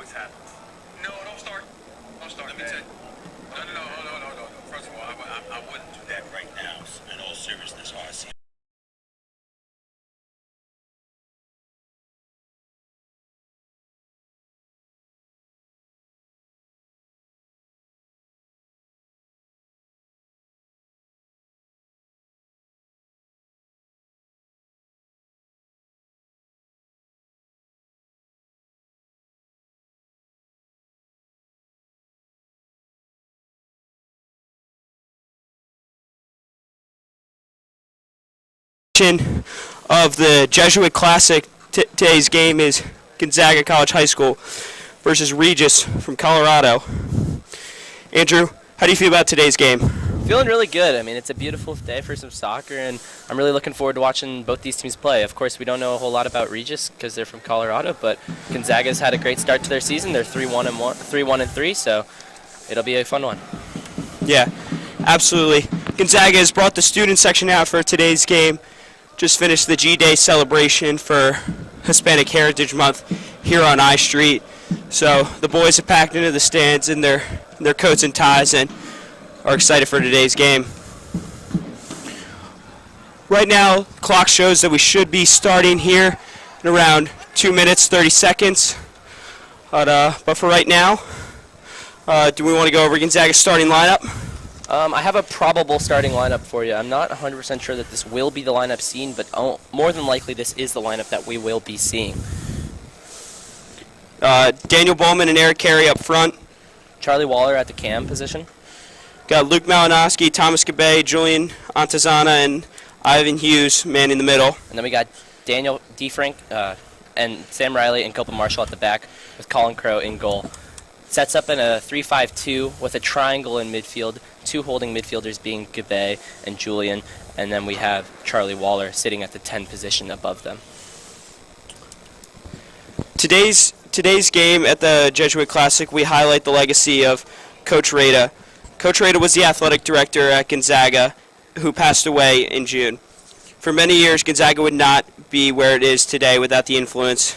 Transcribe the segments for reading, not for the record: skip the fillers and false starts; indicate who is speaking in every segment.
Speaker 1: always happens. No, don't start. Don't start. Let me tell you. No. First of all, I wouldn't do that right now. In all seriousness, RC.
Speaker 2: Of the Jesuit Classic. Today's game is Gonzaga College High School versus Regis from Colorado. Andrew, how do you feel about today's game?
Speaker 3: Feeling really good. I mean, it's a beautiful day for some soccer, and I'm really looking forward to watching both these teams play. Of course, we don't know a whole lot about Regis because they're from Colorado, but Gonzaga's had a great start to their season. They're 3-1-3, so it'll be a fun one.
Speaker 2: Yeah, absolutely. Gonzaga has brought the student section out for today's game. Just finished the G-Day celebration for Hispanic Heritage Month here on I Street. So the boys have packed into the stands in their coats and ties and are excited for today's game. Right now, clock shows that we should be starting here in around 2 minutes, 30 seconds. But for right now, do we want to go over Gonzaga's starting lineup?
Speaker 3: I have a probable starting lineup for you. I'm not 100% sure that this will be the lineup seen, but more than likely this is the lineup that we will be seeing.
Speaker 2: Daniel Bowman and Eric Carey up front.
Speaker 3: Charlie Waller at the cam position.
Speaker 2: Got Luke Malinowski, Thomas Cabay, Julian Antazana, and Ivan Hughes, man in the middle.
Speaker 3: And then we got Daniel DeFrank and Sam Riley and Copa Marshall at the back with Colin Crow in goal. Sets up in a 3-5-2 with a triangle in midfield, two holding midfielders being Cabay and Julian, and then we have Charlie Waller sitting at the 10 position above them.
Speaker 2: Today's game at the Jesuit Classic, we highlight the legacy of Coach Reyda. Coach Reyda was the athletic director at Gonzaga, who passed away in June. For many years, Gonzaga would not be where it is today without the influence,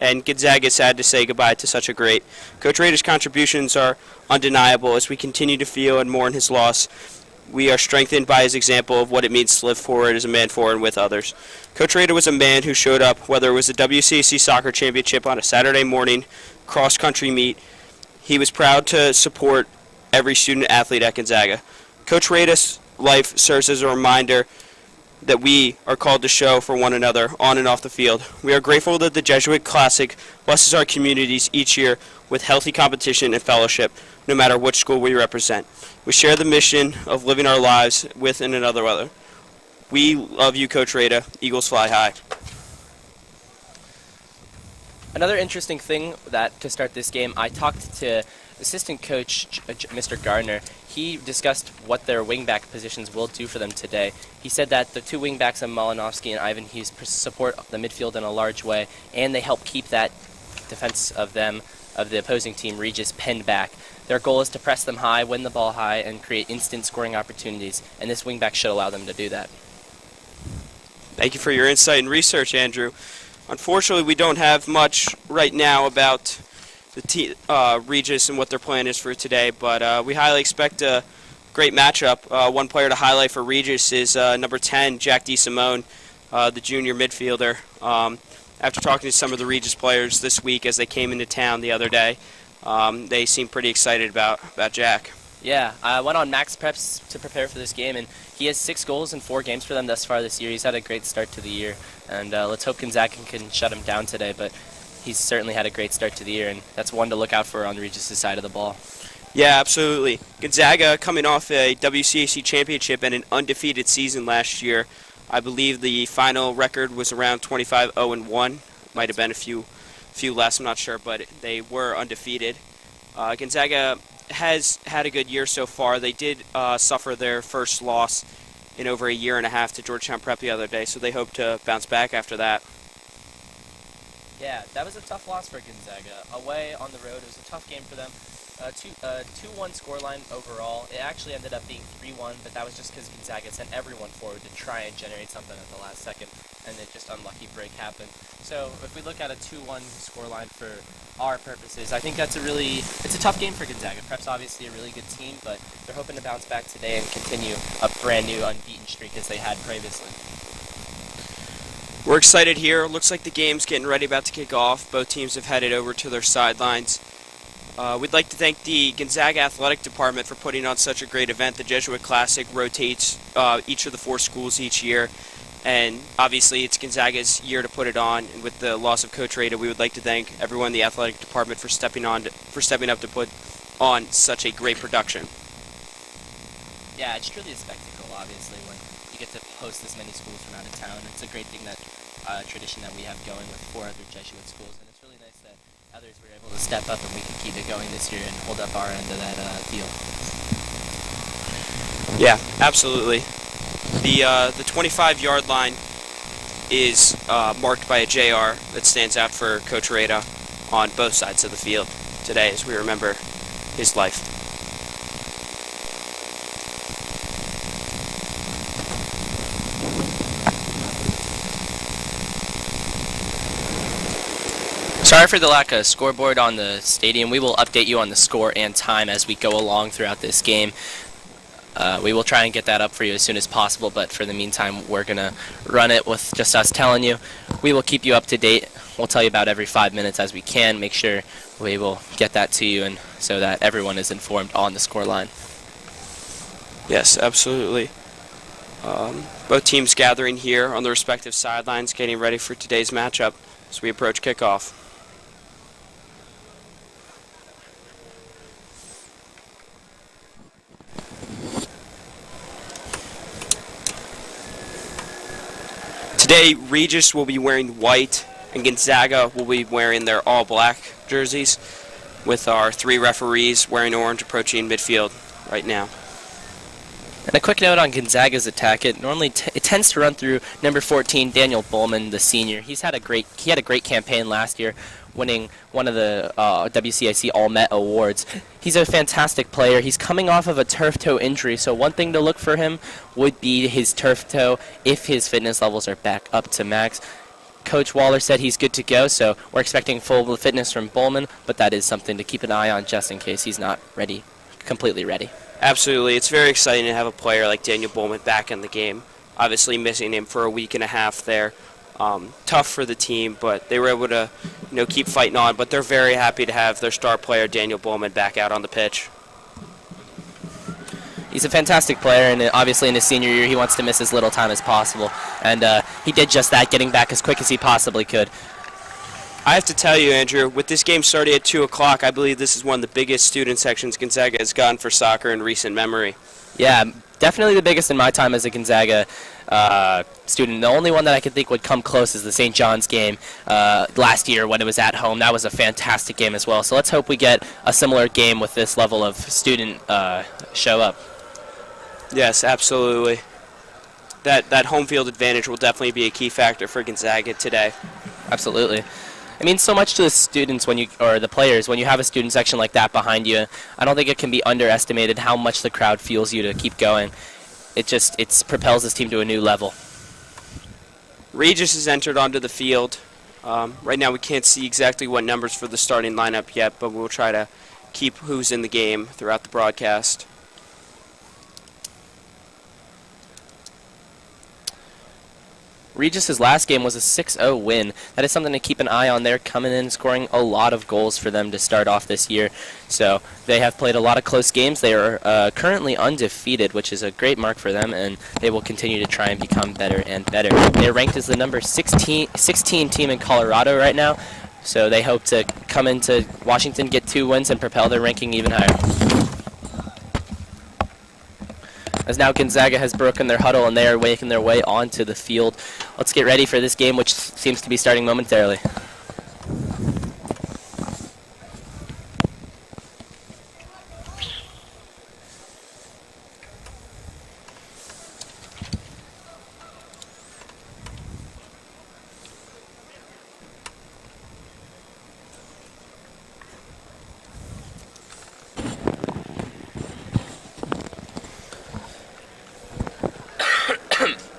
Speaker 2: and Gonzaga is sad to say goodbye to such a great. Coach Reyda's contributions are undeniable. As we continue to feel and mourn his loss, we are strengthened by his example of what it means to live forward as a man for and with others. Coach Reyda was a man who showed up, whether it was a WCAC soccer championship on a Saturday morning, cross-country meet. He was proud to support every student-athlete at Gonzaga. Coach Reyda's life serves as a reminder that we are called to show for one another on and off the field. We are grateful that the Jesuit Classic blesses our communities each year with healthy competition and fellowship, no matter which school we represent. We share the mission of living our lives with and another other. We love you, Coach Reyda. Eagles fly high.
Speaker 3: Another interesting thing that to start this game, I talked to assistant coach Mr. Gardner. He discussed what their wingback positions will do for them today. He said that the two wingbacks of Malinowski and Ivan Hughes support the midfield in a large way, and they help keep that defense of the opposing team, Regis, pinned back. Their goal is to press them high, win the ball high, and create instant scoring opportunities, and this wingback should allow them to do that.
Speaker 2: Thank you for your insight and research, Andrew. Unfortunately, we don't have much right now about the Regis and what their plan is for today, but we highly expect a great matchup. One player to highlight for Regis is number 10, Jack DeSimone, the junior midfielder. After talking to some of the Regis players this week as they came into town the other day, they seem pretty excited about Jack.
Speaker 3: Yeah, I went on Max Preps to prepare for this game, and he has 6 goals in 4 games for them thus far this year. He's had a great start to the year, and let's hope Gonzaga can shut him down today, but he's certainly had a great start to the year, and that's one to look out for on Regis' side of the ball.
Speaker 2: Yeah, absolutely. Gonzaga coming off a WCAC championship and an undefeated season last year. I believe the final record was around 25-0-1. Might have been a few less, I'm not sure, but they were undefeated. Gonzaga has had a good year so far. They did suffer their first loss in over a year and a half to Georgetown Prep the other day, so they hope to bounce back after that.
Speaker 3: Yeah, that was a tough loss for Gonzaga. Away on the road, it was a tough game for them. 2-1 scoreline overall. It actually ended up being 3-1, but that was just because Gonzaga sent everyone forward to try and generate something at the last second. and it just unlucky break happened. So if we look at a 2-1 scoreline for our purposes, I think it's a tough game for Gonzaga. Prep's obviously a really good team, but they're hoping to bounce back today and continue a brand new unbeaten streak as they had previously.
Speaker 2: We're excited here. Looks like the game's getting ready, about to kick off. Both teams have headed over to their sidelines. We'd like to thank the Gonzaga Athletic Department for putting on such a great event. The Jesuit Classic rotates each of the 4 schools each year, and obviously it's Gonzaga's year to put it on. And with the loss of Coach Reyda, we would like to thank everyone in the athletic department for stepping up to put on such a great production.
Speaker 3: Yeah, it's truly a spectacle, obviously, when you get to host this many schools from out of town. It's a great thing, that tradition that we have going with 4 other Jesuit schools, and it's really nice that others were able to step up and we can keep it going this year and hold up our end of that deal.
Speaker 2: Yeah, absolutely. The 25-yard line is marked by a JR that stands out for Coach Reyda on both sides of the field today as we remember his life.
Speaker 3: Sorry for the lack of scoreboard on the stadium. We will update you on the score and time as we go along throughout this game. We will try and get that up for you as soon as possible, but for the meantime, we're going to run it with just us telling you. We will keep you up to date. We'll tell you about every 5 minutes as we can. Make sure we will get that to you, and so that everyone is informed on the score line.
Speaker 2: Yes, absolutely. Both teams gathering here on the respective sidelines, getting ready for today's matchup as we approach kickoff. Today, Regis will be wearing white, and Gonzaga will be wearing their all-black jerseys, with our 3 referees wearing orange approaching midfield right now.
Speaker 3: And a quick note on Gonzaga's attack: it tends to run through number 14, Daniel Bowman, the senior. He had a great campaign last year, winning one of the WCAC All-Met awards. He's a fantastic player. He's coming off of a turf toe injury, so one thing to look for him would be his turf toe if his fitness levels are back up to max. Coach Waller said he's good to go, so we're expecting full fitness from Bowman, but that is something to keep an eye on just in case he's not completely ready.
Speaker 2: Absolutely. It's very exciting to have a player like Daniel Bowman back in the game. Obviously missing him for a week and a half there. Tough for the team, but they were able to keep fighting on. But they're very happy to have their star player, Daniel Bowman, back out on the pitch.
Speaker 3: He's a fantastic player, and obviously in his senior year he wants to miss as little time as possible. And he did just that, getting back as quick as he possibly could.
Speaker 2: I have to tell you, Andrew, with this game starting at 2 o'clock, I believe this is one of the biggest student sections Gonzaga has gotten for soccer in recent memory.
Speaker 3: Yeah, definitely the biggest in my time as a Gonzaga student. The only one that I can think would come close is the St. John's game last year when it was at home. That was a fantastic game as well. So let's hope we get a similar game with this level of student show up.
Speaker 2: Yes, absolutely. That home field advantage will definitely be a key factor for Gonzaga today.
Speaker 3: Absolutely. It means so much to the students or the players when you have a student section like that behind you. I don't think it can be underestimated how much the crowd fuels you to keep going. It propels this team to a new level.
Speaker 2: Regis has entered onto the field. Right now we can't see exactly what numbers for the starting lineup yet, but we'll try to keep who's in the game throughout the broadcast.
Speaker 3: Regis's last game was a 6-0 win. That is something to keep an eye on. They're coming in scoring a lot of goals for them to start off this year. So they have played a lot of close games. They are currently undefeated, which is a great mark for them, and they will continue to try and become better and better. They are ranked as the number 16 team in Colorado right now, so they hope to come into Washington, get 2 wins, and propel their ranking even higher. As now Gonzaga has broken their huddle and they are making their way onto the field. Let's get ready for this game, which seems to be starting momentarily.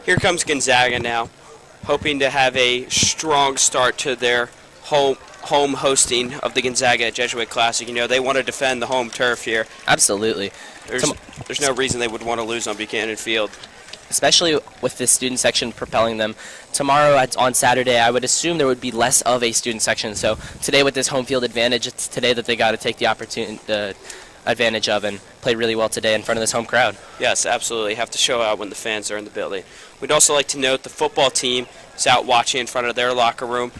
Speaker 2: Here comes Gonzaga now. hoping to have a strong start to their home hosting of the Gonzaga Jesuit Classic. You know, they want to defend the home turf here.
Speaker 3: Absolutely.
Speaker 2: There's no reason they would want to lose on Buchanan Field.
Speaker 3: Especially with this student section propelling them. Tomorrow, on Saturday, I would assume there would be less of a student section. So today with this home field advantage, it's today that they got to take the advantage of and play really well today in front of this home crowd.
Speaker 2: Yes, absolutely. Have to show out when the fans are in the building. We'd also like to note the football team is out watching in front of their locker room.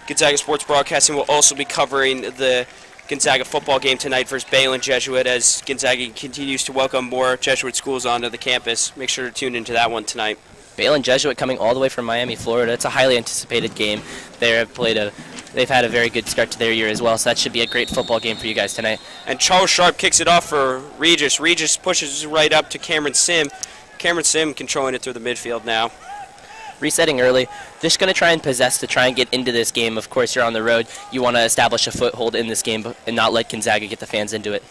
Speaker 2: Gonzaga Sports Broadcasting will also be covering the Gonzaga football game tonight versus Bayland Jesuit as Gonzaga continues to welcome more Jesuit schools onto the campus. Make sure to tune into that one tonight.
Speaker 3: Bayland Jesuit coming all the way from Miami, Florida. It's a highly anticipated game. They've had a very good start to their year as well, so that should be a great football game for you guys tonight.
Speaker 2: And Charles Sharp kicks it off for Regis. Regis pushes right up to Cameron Sim. Cameron Sim controlling it through the midfield now.
Speaker 3: Resetting early, just going to try and possess to try and get into this game. Of course, you're on the road. You want to establish a foothold in this game and not let Gonzaga get the fans into it.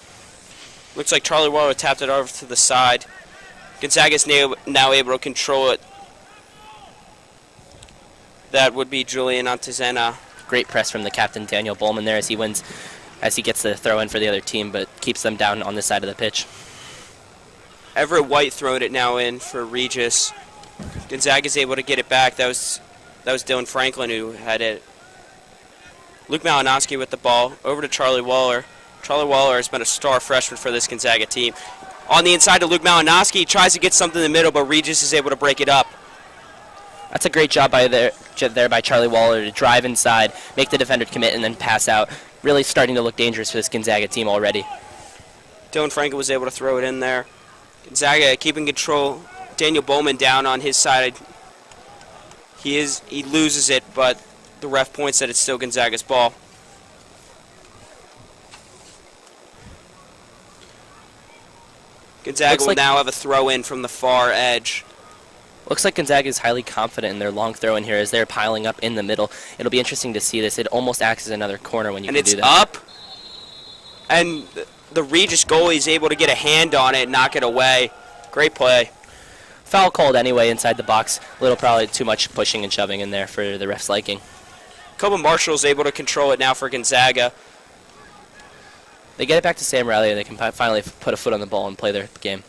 Speaker 2: Looks like Charlie Waller tapped it over to the side. Gonzaga is now able to control it. That would be Julian Antezena.
Speaker 3: Great press from the captain, Daniel Bowman, there as he gets the throw in for the other team, but keeps them down on this side of the pitch.
Speaker 2: Everett White throwing it now in for Regis. Gonzaga is able to get it back. That was Dylan Franklin who had it. Luke Malinowski with the ball. Over to Charlie Waller. Charlie Waller has been a star freshman for this Gonzaga team. On the inside to Luke Malinowski. He tries to get something in the middle, but Regis is able to break it up.
Speaker 3: That's a great job there by Charlie Waller to drive inside, make the defender commit, and then pass out. Really starting to look dangerous for this Gonzaga team already.
Speaker 2: Dylan Franklin was able to throw it in there. Gonzaga keeping control. Daniel Bowman down on his side. He loses it, but the ref points that it's still Gonzaga's ball. Gonzaga will now have a throw in from the far edge.
Speaker 3: Looks like Gonzaga is highly confident in their long throw in here as they're piling up in the middle. It'll be interesting to see this. It almost acts as another corner when you can do that.
Speaker 2: And it's up. And the Regis goalie is able to get a hand on it and knock it away. Great play.
Speaker 3: Foul called anyway inside the box. A little probably too much pushing and shoving in there for the ref's liking.
Speaker 2: Coben Marshall is able to control it now for Gonzaga.
Speaker 3: They get it back to Sam Riley and they can finally put a foot on the ball and play their game.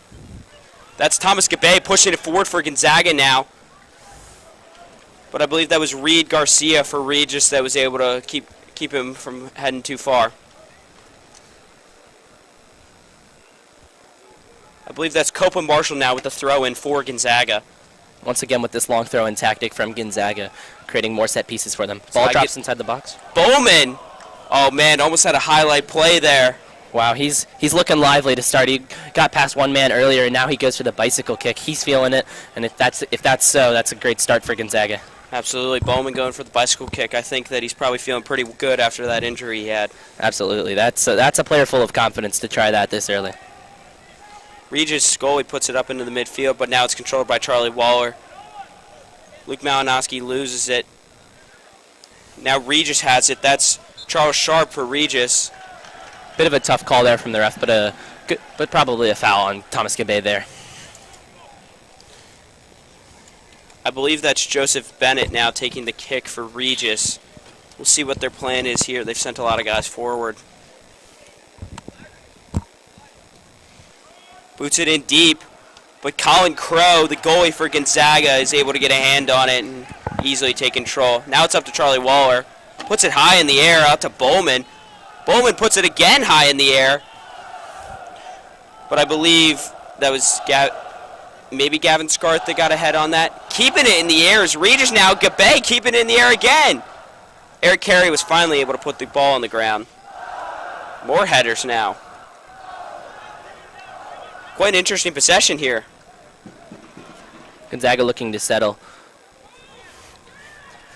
Speaker 2: That's Thomas Gabay pushing it forward for Gonzaga now. But I believe that was Reed Garcia for Regis that was able to keep him from heading too far. I believe that's Copeland Marshall now with the throw-in for Gonzaga.
Speaker 3: Once again with this long throw-in tactic from Gonzaga, creating more set pieces for them. Ball drops inside the box.
Speaker 2: Bowman! Oh, man, almost had a highlight play there.
Speaker 3: Wow, he's looking lively to start. He got past one man earlier, and now he goes for the bicycle kick. He's feeling it, and if that's so, that's a great start for Gonzaga.
Speaker 2: Absolutely. Bowman going for the bicycle kick. I think that he's probably feeling pretty good after that injury he had.
Speaker 3: Absolutely. That's a player full of confidence to try that this early.
Speaker 2: Regis goalie puts it up into the midfield, but now it's controlled by Charlie Waller. Luke Malinowski loses it. Now Regis has it. That's Charles Sharp for Regis.
Speaker 3: Bit of a tough call there from the ref, but probably a foul on Thomas Gabay there.
Speaker 2: I believe that's Joseph Bennett now taking the kick for Regis. We'll see what their plan is here. They've sent a lot of guys forward. Boots it in deep, but Colin Crow, the goalie for Gonzaga, is able to get a hand on it and easily take control. Now it's up to Charlie Waller. Puts it high in the air out to Bowman. Bowman puts it again high in the air. But I believe that was maybe Gavin Scarth that got a head on that. Keeping it in the air is Regis now. Gabay keeping it in the air again. Eric Carey was finally able to put the ball on the ground. More headers now. Quite an interesting possession here.
Speaker 3: Gonzaga looking to settle.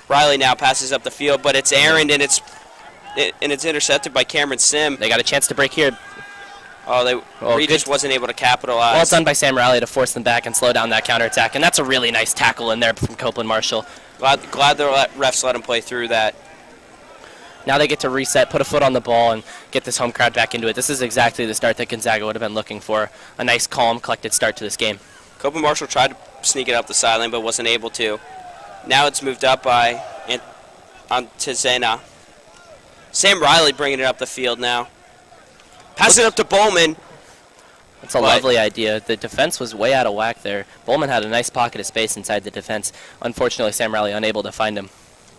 Speaker 2: Riley now passes up the field, but it's errant and it's intercepted by Cameron Sim.
Speaker 3: They got a chance to break here.
Speaker 2: Regis wasn't able to capitalize.
Speaker 3: Well done by Sam Riley to force them back and slow down that counterattack, and that's a really nice tackle in there from Copeland Marshall.
Speaker 2: Glad the refs let him play through that.
Speaker 3: Now they get to reset, put a foot on the ball, and get this home crowd back into it. This is exactly the start that Gonzaga would have been looking for. A nice, calm, collected start to this game.
Speaker 2: Copeland Marshall tried to sneak it up the sideline, but wasn't able to. Now it's moved up by Antezena. Sam Riley bringing it up the field now. Pass it up to Bowman.
Speaker 3: That's a lovely idea. The defense was way out of whack there. Bowman had a nice pocket of space inside the defense. Unfortunately, Sam Riley unable to find him.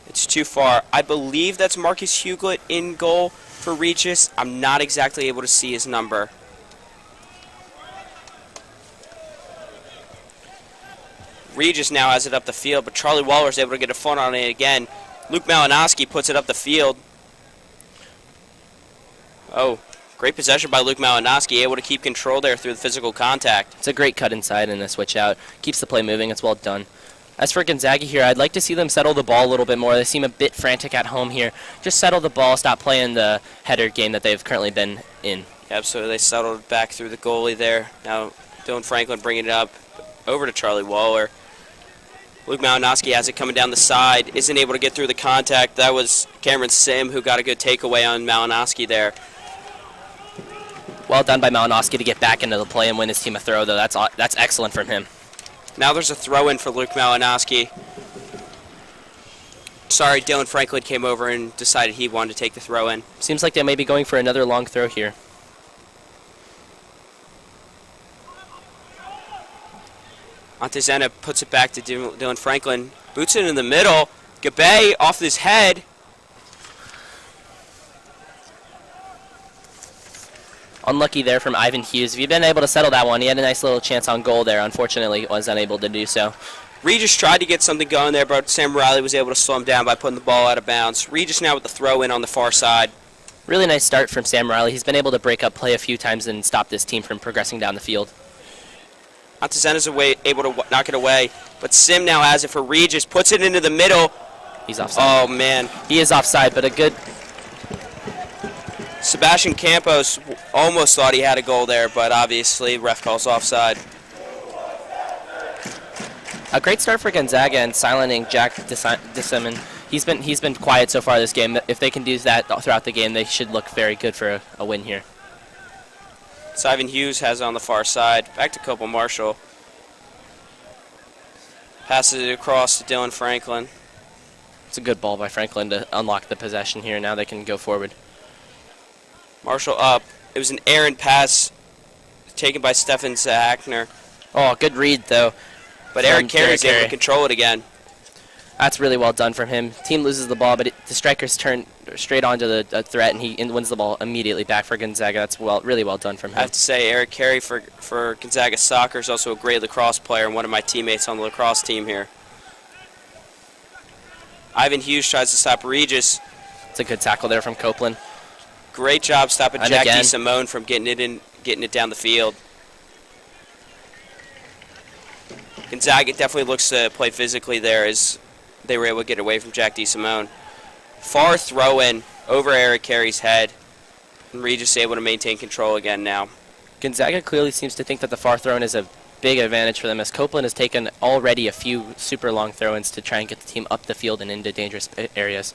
Speaker 2: It's too far. I believe that's Marcus Huglet in goal for Regis. I'm not exactly able to see his number. Regis now has it up the field, but Charlie Waller is able to get a foot on it again. Luke Malinowski puts it up the field. Oh, great possession by Luke Malinowski, able to keep control there through the physical contact.
Speaker 3: It's a great cut inside and a switch out. Keeps the play moving. It's well done. As for Gonzaga here, I'd like to see them settle the ball a little bit more. They seem a bit frantic at home here. Just settle the ball, stop playing the header game that they've currently been in.
Speaker 2: Absolutely, they settled back through the goalie there. Now Dylan Franklin bringing it up over to Charlie Waller. Luke Malinowski has it coming down the side, isn't able to get through the contact. That was Cameron Sim who got a good takeaway on Malinowski there.
Speaker 3: Well done by Malinowski to get back into the play and win his team a throw, though. That's excellent from him.
Speaker 2: Now there's a throw-in for Luke Malinowski. Sorry, Dylan Franklin came over and decided he wanted to take the throw-in.
Speaker 3: Seems like they may be going for another long throw here.
Speaker 2: Antezena puts it back to Dylan Franklin. Boots it in the middle. Gabe off his head.
Speaker 3: Unlucky there from Ivan Hughes. If you'd been able to settle that one, he had a nice little chance on goal there. Unfortunately, was unable to do so.
Speaker 2: Regis tried to get something going there, but Sam Riley was able to slow him down by putting the ball out of bounds. Regis now with the throw-in on the far side.
Speaker 3: Really nice start from Sam Riley. He's been able to break up play a few times and stop this team from progressing down the field.
Speaker 2: Antezena's able to knock it away, but Sim now has it for Regis. Puts it into the middle.
Speaker 3: He's offside.
Speaker 2: Oh, man.
Speaker 3: He is offside, but a good...
Speaker 2: Sebastian Campos almost thought he had a goal there, but obviously ref calls offside.
Speaker 3: A great start for Gonzaga and silencing Jack DeSimon. He's been quiet so far this game. If they can do that throughout the game, they should look very good for a win here.
Speaker 2: Ivan Hughes has it on the far side. Back to Copel Marshall. Passes it across to Dylan Franklin.
Speaker 3: It's a good ball by Franklin to unlock the possession here. Now they can go forward.
Speaker 2: Marshall up. It was an errant pass taken by Stefan Zachner.
Speaker 3: Oh, good read, though.
Speaker 2: But Eric Carey's able to control it again.
Speaker 3: That's really well done from him. Team loses the ball, but the strikers turn straight onto the threat, and he wins the ball immediately back for Gonzaga. That's really well done from him.
Speaker 2: I have to say, Eric Carey for Gonzaga Soccer is also a great lacrosse player and one of my teammates on the lacrosse team here. Ivan Hughes tries to stop Regis.
Speaker 3: It's a good tackle there from Copeland.
Speaker 2: Great job stopping Jack
Speaker 3: again.
Speaker 2: DeSimone from getting it down the field. Gonzaga definitely looks to play physically there as they were able to get away from Jack DeSimone. Far throw-in over Eric Carey's head. And Regis able to maintain control again now.
Speaker 3: Gonzaga clearly seems to think that the far throw-in is a big advantage for them, as Copeland has taken already a few super long throw-ins to try and get the team up the field and into dangerous areas.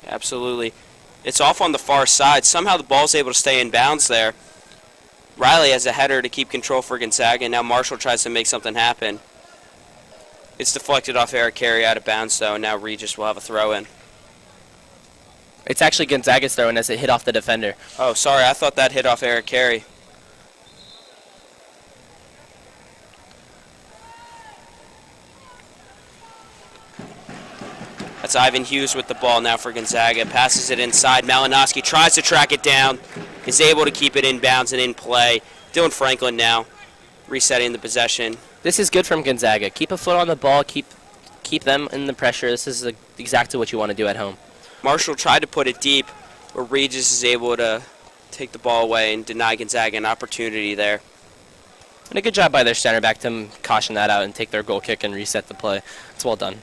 Speaker 2: Absolutely. It's off on the far side. Somehow the ball's able to stay in bounds there. Riley has a header to keep control for Gonzaga, and now Marshall tries to make something happen. It's deflected off Eric Carey out of bounds, though, and now Regis will have a throw-in.
Speaker 3: It's actually Gonzaga's throw-in as it hit off the defender.
Speaker 2: Oh, sorry. I thought that hit off Eric Carey. That's Ivan Hughes with the ball now for Gonzaga. Passes it inside. Malinowski tries to track it down. Is able to keep it in bounds and in play. Dylan Franklin now resetting the possession.
Speaker 3: This is good from Gonzaga. Keep a foot on the ball. Keep them in the pressure. This is exactly what you want to do at home.
Speaker 2: Marshall tried to put it deep, but Regis is able to take the ball away and deny Gonzaga an opportunity there.
Speaker 3: And a good job by their center back to caution that out and take their goal kick and reset the play. It's well done.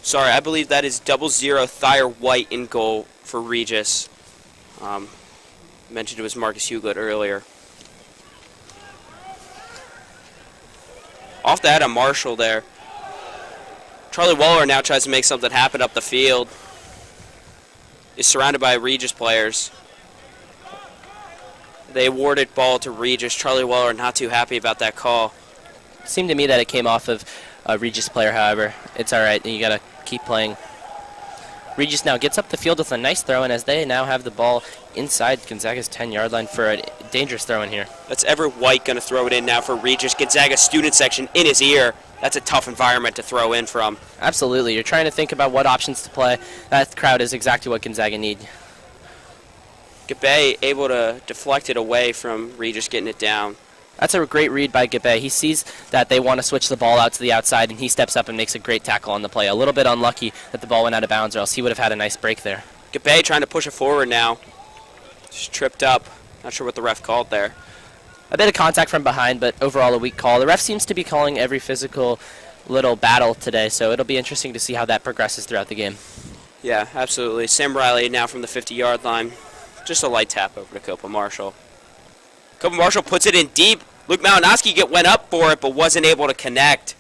Speaker 2: Sorry, I believe that is 00 Thayer White in goal for Regis. Mentioned it was Marcus Huglet earlier. Off the head of Marshall there. Charlie Waller now tries to make something happen up the field. Is surrounded by Regis players. They awarded ball to Regis. Charlie Waller not too happy about that call.
Speaker 3: It seemed to me that it came off of Regis player, however. It's all right. You got to keep playing. Regis now gets up the field with a nice throw, and as they now have the ball inside Gonzaga's 10-yard line for a dangerous throw in here.
Speaker 2: That's Everett White going to throw it in now for Regis. Gonzaga student section in his ear. That's a tough environment to throw in from.
Speaker 3: Absolutely. You're trying to think about what options to play. That crowd is exactly what Gonzaga need.
Speaker 2: Gabe able to deflect it away from Regis getting it down.
Speaker 3: That's a great read by Gabe. He sees that they want to switch the ball out to the outside, and he steps up and makes a great tackle on the play. A little bit unlucky that the ball went out of bounds, or else he would have had a nice break there.
Speaker 2: Gabe trying to push it forward now. Just tripped up. Not sure what the ref called there.
Speaker 3: A bit of contact from behind, but overall a weak call. The ref seems to be calling every physical little battle today, so it'll be interesting to see how that progresses throughout the game.
Speaker 2: Yeah, absolutely. Sam Riley now from the 50-yard line. Just a light tap over to Copa Marshall. Copa Marshall puts it in deep. Luke Malinowski went up for it, but wasn't able to connect.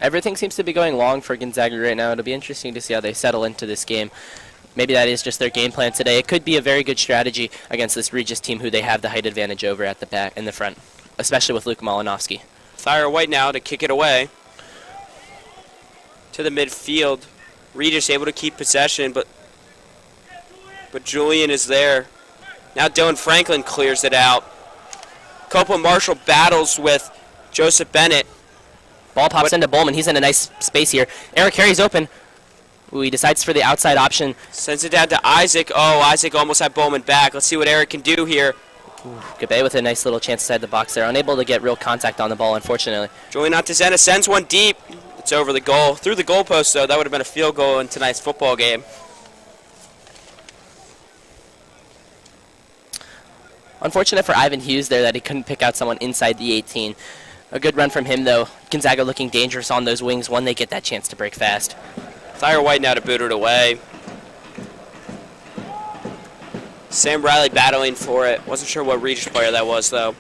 Speaker 3: Everything seems to be going long for Gonzaga right now. It'll be interesting to see how they settle into this game. Maybe that is just their game plan today. It could be a very good strategy against this Regis team who they have the height advantage over at the back in the front, especially with Luke Malinowski.
Speaker 2: Thyra White now to kick it away to the midfield. Regis able to keep possession, but Julian is there. Now Dylan Franklin clears it out. Copa Marshall battles with Joseph Bennett.
Speaker 3: Ball pops into Bowman. He's in a nice space here. Eric Harry's open. Ooh, he decides for the outside option.
Speaker 2: Sends it down to Isaac. Oh, Isaac almost had Bowman back. Let's see what Eric can do here.
Speaker 3: Gabe with a nice little chance inside the box there. Unable to get real contact on the ball, unfortunately.
Speaker 2: Julian Antezena sends one deep. It's over the goal. Through the goalpost, though. That would have been a field goal in tonight's football game.
Speaker 3: Unfortunate for Ivan Hughes there that he couldn't pick out someone inside the 18. A good run from him, though. Gonzaga looking dangerous on those wings when they get that chance to break fast.
Speaker 2: Thyra White now to boot it away. Sam Riley battling for it. Wasn't sure what Regis player that was, though.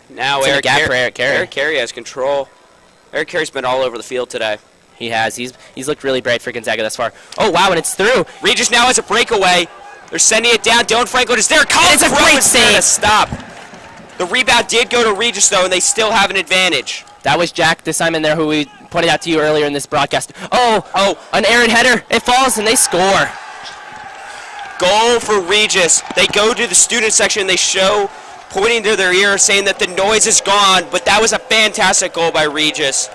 Speaker 2: Now Eric Carey has control. Eric Carey's been all over the field today.
Speaker 3: He has. He's looked really bright for Gonzaga thus far. Oh, wow, and it's through.
Speaker 2: Regis now has a breakaway. They're sending it down. Dylan Franklin is there.
Speaker 3: It's a great save.
Speaker 2: Stop. The rebound did go to Regis, though, and they still have an advantage.
Speaker 3: That was Jack DeSimon there, who we pointed out to you earlier in this broadcast. Oh, an errant header. It falls, and they score.
Speaker 2: Goal for Regis. They go to the student section. They show, pointing to their ear, saying that the noise is gone, but that was a fantastic goal by Regis.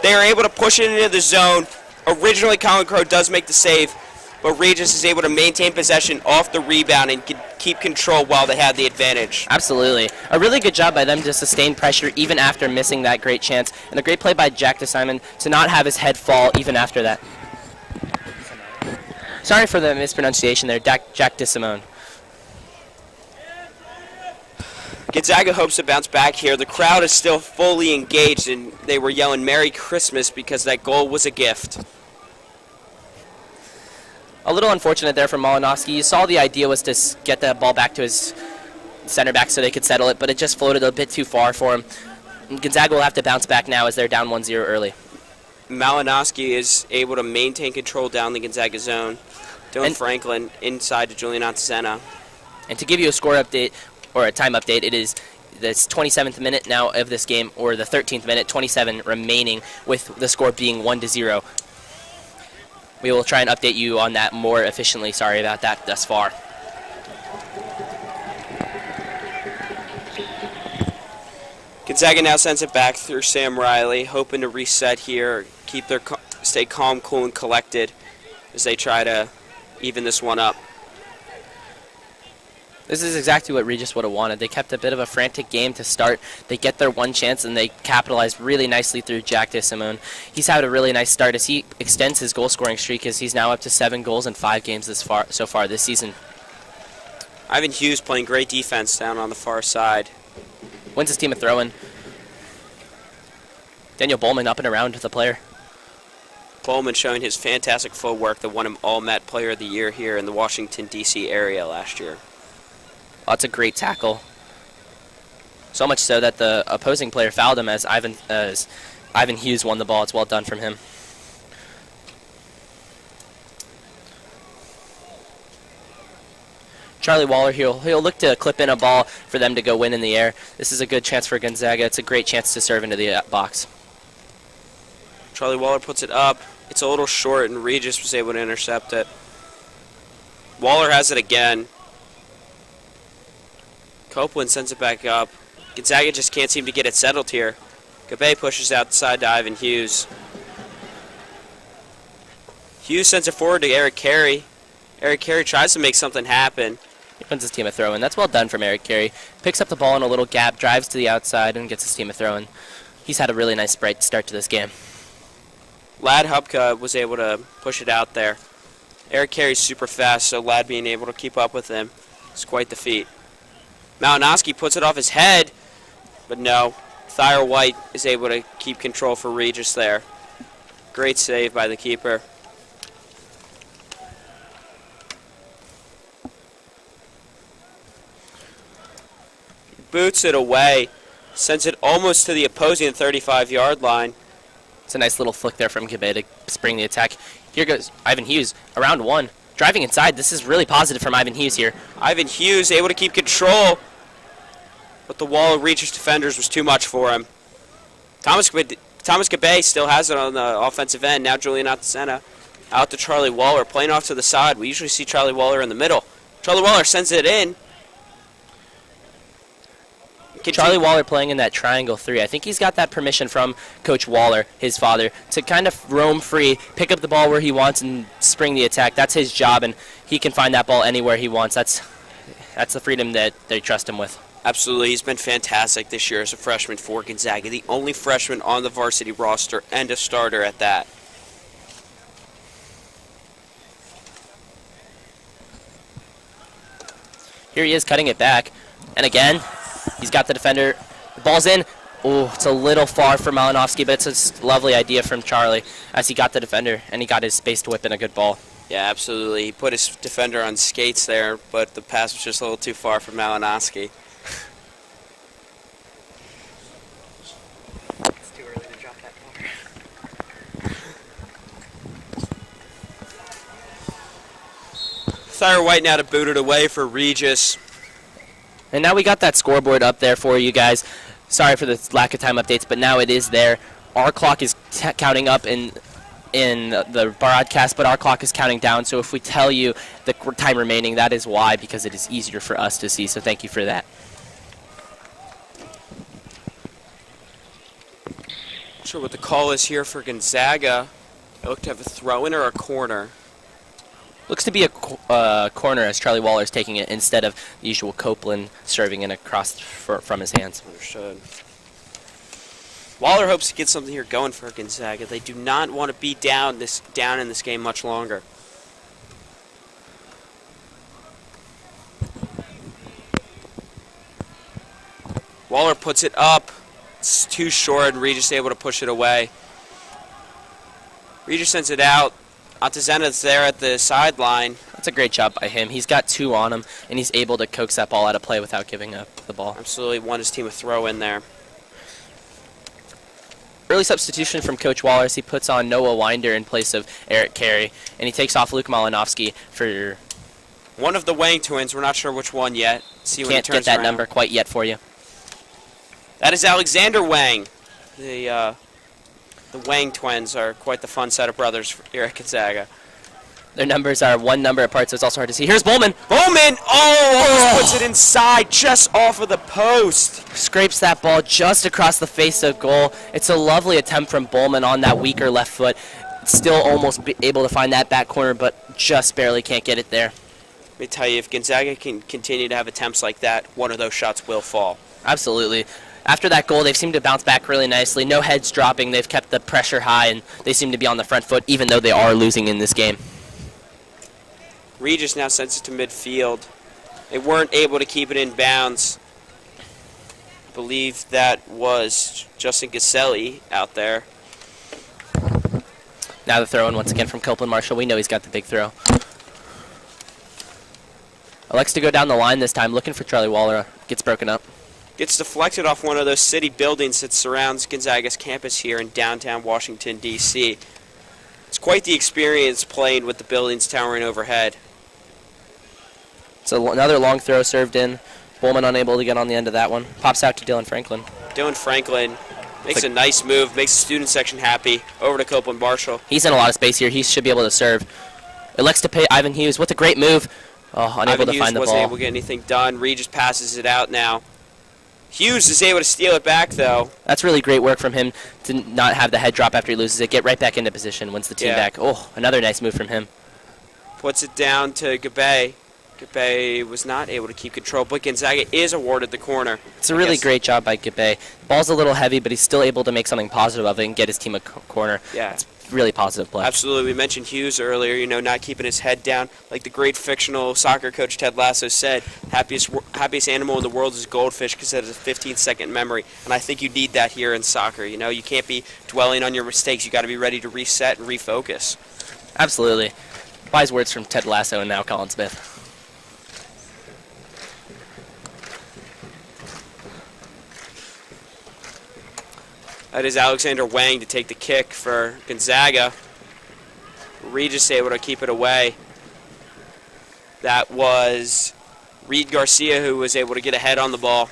Speaker 2: They are able to push it into the zone. Originally, Colin Crow does make the save, but Regis is able to maintain possession off the rebound and keep control while they have the advantage.
Speaker 3: Absolutely. A really good job by them to sustain pressure even after missing that great chance, and a great play by Jack DeSimon to not have his head fall even after that. Sorry for the mispronunciation there, Jack DeSimon.
Speaker 2: Gonzaga hopes to bounce back here. The crowd is still fully engaged, and they were yelling Merry Christmas because that goal was a gift.
Speaker 3: A little unfortunate there for Malinowski. You saw the idea was to get that ball back to his center back so they could settle it, but it just floated a bit too far for him. And Gonzaga will have to bounce back now as they're down 1-0 early.
Speaker 2: Malinowski is able to maintain control down the Gonzaga zone. Dylan Franklin inside to Julian Antezena.
Speaker 3: And to give you a score update, or a time update, it is this 27th minute now of this game, or the 13th minute, 27 remaining, with the score being 1-0. We will try and update you on that more efficiently. Sorry about that thus far.
Speaker 2: Gonzaga now sends it back through Sam Riley, hoping to reset here, stay calm, cool, and collected as they try to even this one up.
Speaker 3: This is exactly what Regis would have wanted. They kept a bit of a frantic game to start. They get their one chance, and they capitalized really nicely through Jack DeSimon. He's had a really nice start as he extends his goal-scoring streak, as he's now up to 7 goals in 5 games so far this season.
Speaker 2: Ivan Hughes playing great defense down on the far side.
Speaker 3: Wins his team a throw-in. Daniel Bowman up and around the player.
Speaker 2: Bowman showing his fantastic footwork that won him All-Met Player of the Year here in the Washington, D.C. area last year.
Speaker 3: That's a great tackle. So much so that the opposing player fouled him as Ivan Hughes won the ball. It's well done from him. Charlie Waller, he'll look to clip in a ball for them to go win in the air. This is a good chance for Gonzaga. It's a great chance to serve into the box.
Speaker 2: Charlie Waller puts it up. It's a little short, and Regis was able to intercept it. Waller has it again. Copeland sends it back up. Gonzaga just can't seem to get it settled here. Gabe pushes outside to Ivan Hughes. Hughes sends it forward to Eric Carey. Eric Carey tries to make something happen.
Speaker 3: He wins his team a throw-in. That's well done from Eric Carey. Picks up the ball in a little gap, drives to the outside, and gets his team a throw-in. He's had a really nice bright start to this game.
Speaker 2: Ladd Hupka was able to push it out there. Eric Carey's super fast, so Ladd being able to keep up with him is quite the feat. Malinowski puts it off his head, but no. Thayer White is able to keep control for Regis there. Great save by the keeper. Boots it away, sends it almost to the opposing 35-yard line.
Speaker 3: It's a nice little flick there from Gabe to spring the attack. Here goes Ivan Hughes, around one. Driving inside, this is really positive from Ivan Hughes here.
Speaker 2: Ivan Hughes able to keep control, but the wall of Regis defenders was too much for him. Thomas Gabe still has it on the offensive end. Now Julian Atacena out to Charlie Waller, playing off to the side. We usually see Charlie Waller in the middle. Charlie Waller sends it in.
Speaker 3: Charlie Waller playing in that triangle 3. I think he's got that permission from Coach Waller, his father, to kind of roam free, pick up the ball where he wants, and spring the attack. That's his job, and he can find that ball anywhere he wants. That's the freedom that they trust him with.
Speaker 2: Absolutely. He's been fantastic this year as a freshman for Gonzaga. The only freshman on the varsity roster and a starter at that.
Speaker 3: Here he is cutting it back. And again, he's got the defender. The ball's in. Oh, it's a little far for Malinowski, but it's a lovely idea from Charlie as he got the defender, and he got his space to whip in a good ball.
Speaker 2: Yeah, absolutely. He put his defender on skates there, but the pass was just a little too far for Malinowski.
Speaker 4: It's too early to drop that far.
Speaker 2: Thayer White now to boot it away for Regis.
Speaker 3: And now we got that scoreboard up there for you guys. Sorry for the lack of time updates, but now it is there. Our clock is counting up in the broadcast, but our clock is counting down. So if we tell you the time remaining, that is why, because it is easier for us to see. So thank you for that.
Speaker 2: Not sure what the call is here for Gonzaga. I look to have a throw-in or a corner.
Speaker 3: Looks to be a corner as Charlie Waller is taking it instead of the usual Copeland serving in across from his hands.
Speaker 2: Understood. Waller hopes to get something here going for Gonzaga. They do not want to be down in this game much longer. Waller puts it up. It's too short, and Regis able to push it away. Regis sends it out. Atazena's there at the sideline.
Speaker 3: That's a great job by him. He's got 2 on him, and he's able to coax that ball out of play without giving up the ball.
Speaker 2: Absolutely won his team a throw in there.
Speaker 3: Early substitution from Coach Waller as he puts on Noah Winder in place of Eric Carey, and he takes off Luke Malinowski for...
Speaker 2: One of the Wang twins. We're not sure which one yet. See when he
Speaker 3: Can't
Speaker 2: turns
Speaker 3: get that
Speaker 2: around.
Speaker 3: number quite yet for you.
Speaker 2: That is Alexander Wang. The Wang twins are quite the fun set of brothers here at Gonzaga.
Speaker 3: Their numbers are 1 number apart, so it's also hard to see. Here's Bowman.
Speaker 2: Bowman! Oh, almost puts it inside, just off of the post.
Speaker 3: Scrapes that ball just across the face of goal. It's a lovely attempt from Bowman on that weaker left foot. Still almost able to find that back corner, but just barely can't get it there.
Speaker 2: Let me tell you, if Gonzaga can continue to have attempts like that, one of those shots will fall.
Speaker 3: Absolutely. After that goal, they've seemed to bounce back really nicely. No heads dropping. They've kept the pressure high, and they seem to be on the front foot, even though they are losing in this game.
Speaker 2: Regis now sends it to midfield. They weren't able to keep it in bounds. I believe that was Justin Gaselli out there.
Speaker 3: Now the throw-in once again from Copeland Marshall. We know he's got the big throw. Elects to go down the line this time, looking for Charlie Waller. Gets broken up.
Speaker 2: Gets deflected off one of those city buildings that surrounds Gonzaga's campus here in downtown Washington, D.C. It's quite the experience playing with the buildings towering overhead.
Speaker 3: So another long throw served in. Bowman unable to get on the end of that one. Pops out to Dylan Franklin.
Speaker 2: Dylan Franklin makes a nice move, makes the student section happy. Over to Copeland Marshall.
Speaker 3: He's in a lot of space here. He should be able to serve. Elects to pay Ivan Hughes with a great move. Oh, unable to find the ball.
Speaker 2: Wasn't able to get anything done. Regis passes it out now. Hughes is able to steal it back, though.
Speaker 3: That's really great work from him to not have the head drop after he loses it. Get right back into position, wins the team back. Oh, another nice move from him.
Speaker 2: Puts it down to Gabe. Gabe was not able to keep control, but Gonzaga is awarded the corner.
Speaker 3: It's a really great job by Gabe. Ball's a little heavy, but he's still able to make something positive of it and get his team a corner.
Speaker 2: Yeah.
Speaker 3: It's really positive play.
Speaker 2: Absolutely. We mentioned Hughes earlier, you know, not keeping his head down. Like the great fictional soccer coach Ted Lasso said, happiest animal in the world is a goldfish because it has a 15-second memory. And I think you need that here in soccer. You know, you can't be dwelling on your mistakes. You got to be ready to reset and refocus.
Speaker 3: Absolutely. Wise words from Ted Lasso and now Colin Smith.
Speaker 2: That is Alexander Wang to take the kick for Gonzaga. Regis able to keep it away. That was Reed Garcia who was able to get ahead on the ball.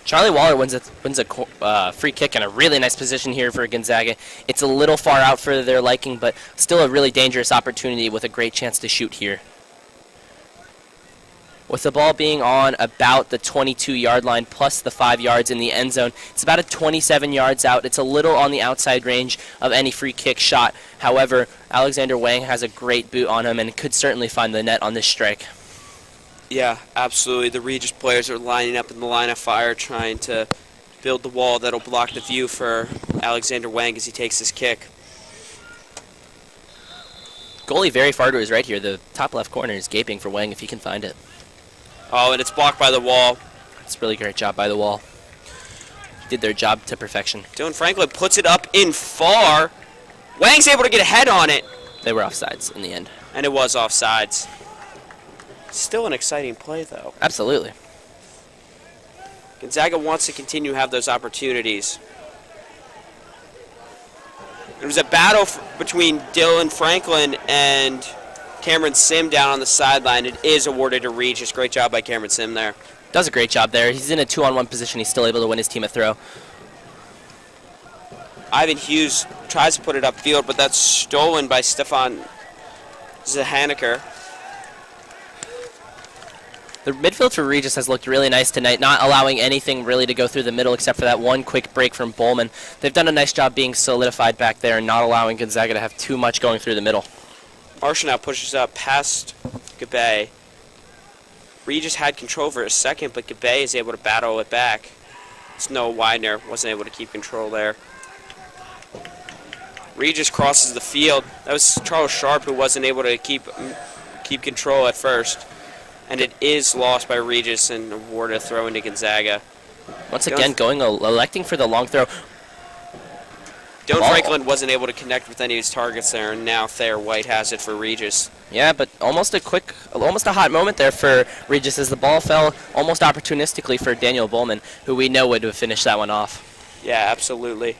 Speaker 3: Charlie Waller wins a free kick in a really nice position here for Gonzaga. It's a little far out for their liking, but still a really dangerous opportunity with a great chance to shoot here. With the ball being on about the 22-yard line plus the 5 yards in the end zone, it's about a 27 yards out. It's a little on the outside range of any free kick shot. However, Alexander Wang has a great boot on him and could certainly find the net on this strike.
Speaker 2: Yeah, absolutely. The Regis players are lining up in the line of fire trying to build the wall that'll block the view for Alexander Wang as he takes his kick.
Speaker 3: Goalie very far to his right here. The top left corner is gaping for Wang if he can find it.
Speaker 2: Oh, and it's blocked by the wall.
Speaker 3: It's a really great job by the wall. Did their job to perfection.
Speaker 2: Dylan Franklin puts it up in far. Wang's able to get ahead on it.
Speaker 3: They were offsides in the end.
Speaker 2: And it was offsides. Still an exciting play, though.
Speaker 3: Absolutely.
Speaker 2: Gonzaga wants to continue to have those opportunities. It was a battle between Dylan Franklin and Cameron Sim down on the sideline. It is awarded to Regis. Great job by Cameron Sim there.
Speaker 3: Does a great job there. He's in a 2-on-1 position. He's still able to win his team a throw.
Speaker 2: Ivan Hughes tries to put it upfield, but that's stolen by Stefan Zahaniker.
Speaker 3: The midfield for Regis has looked really nice tonight, not allowing anything really to go through the middle except for that one quick break from Bowman. They've done a nice job being solidified back there and not allowing Gonzaga to have too much going through the middle.
Speaker 2: Marshall now pushes up past Gabe. Regis had control for a second, but Gabe is able to battle it back. It's Noah Widener, wasn't able to keep control there. Regis crosses the field. That was Charles Sharp who wasn't able to keep control at first. And it is lost by Regis and awarded a throw into Gonzaga.
Speaker 3: Once again, electing for the long throw.
Speaker 2: Dylan Franklin wasn't able to connect with any of his targets there, and now Thayer White has it for Regis.
Speaker 3: Yeah, but almost a hot moment there for Regis as the ball fell almost opportunistically for Daniel Bowman, who we know would have finished that one off.
Speaker 2: Yeah, absolutely.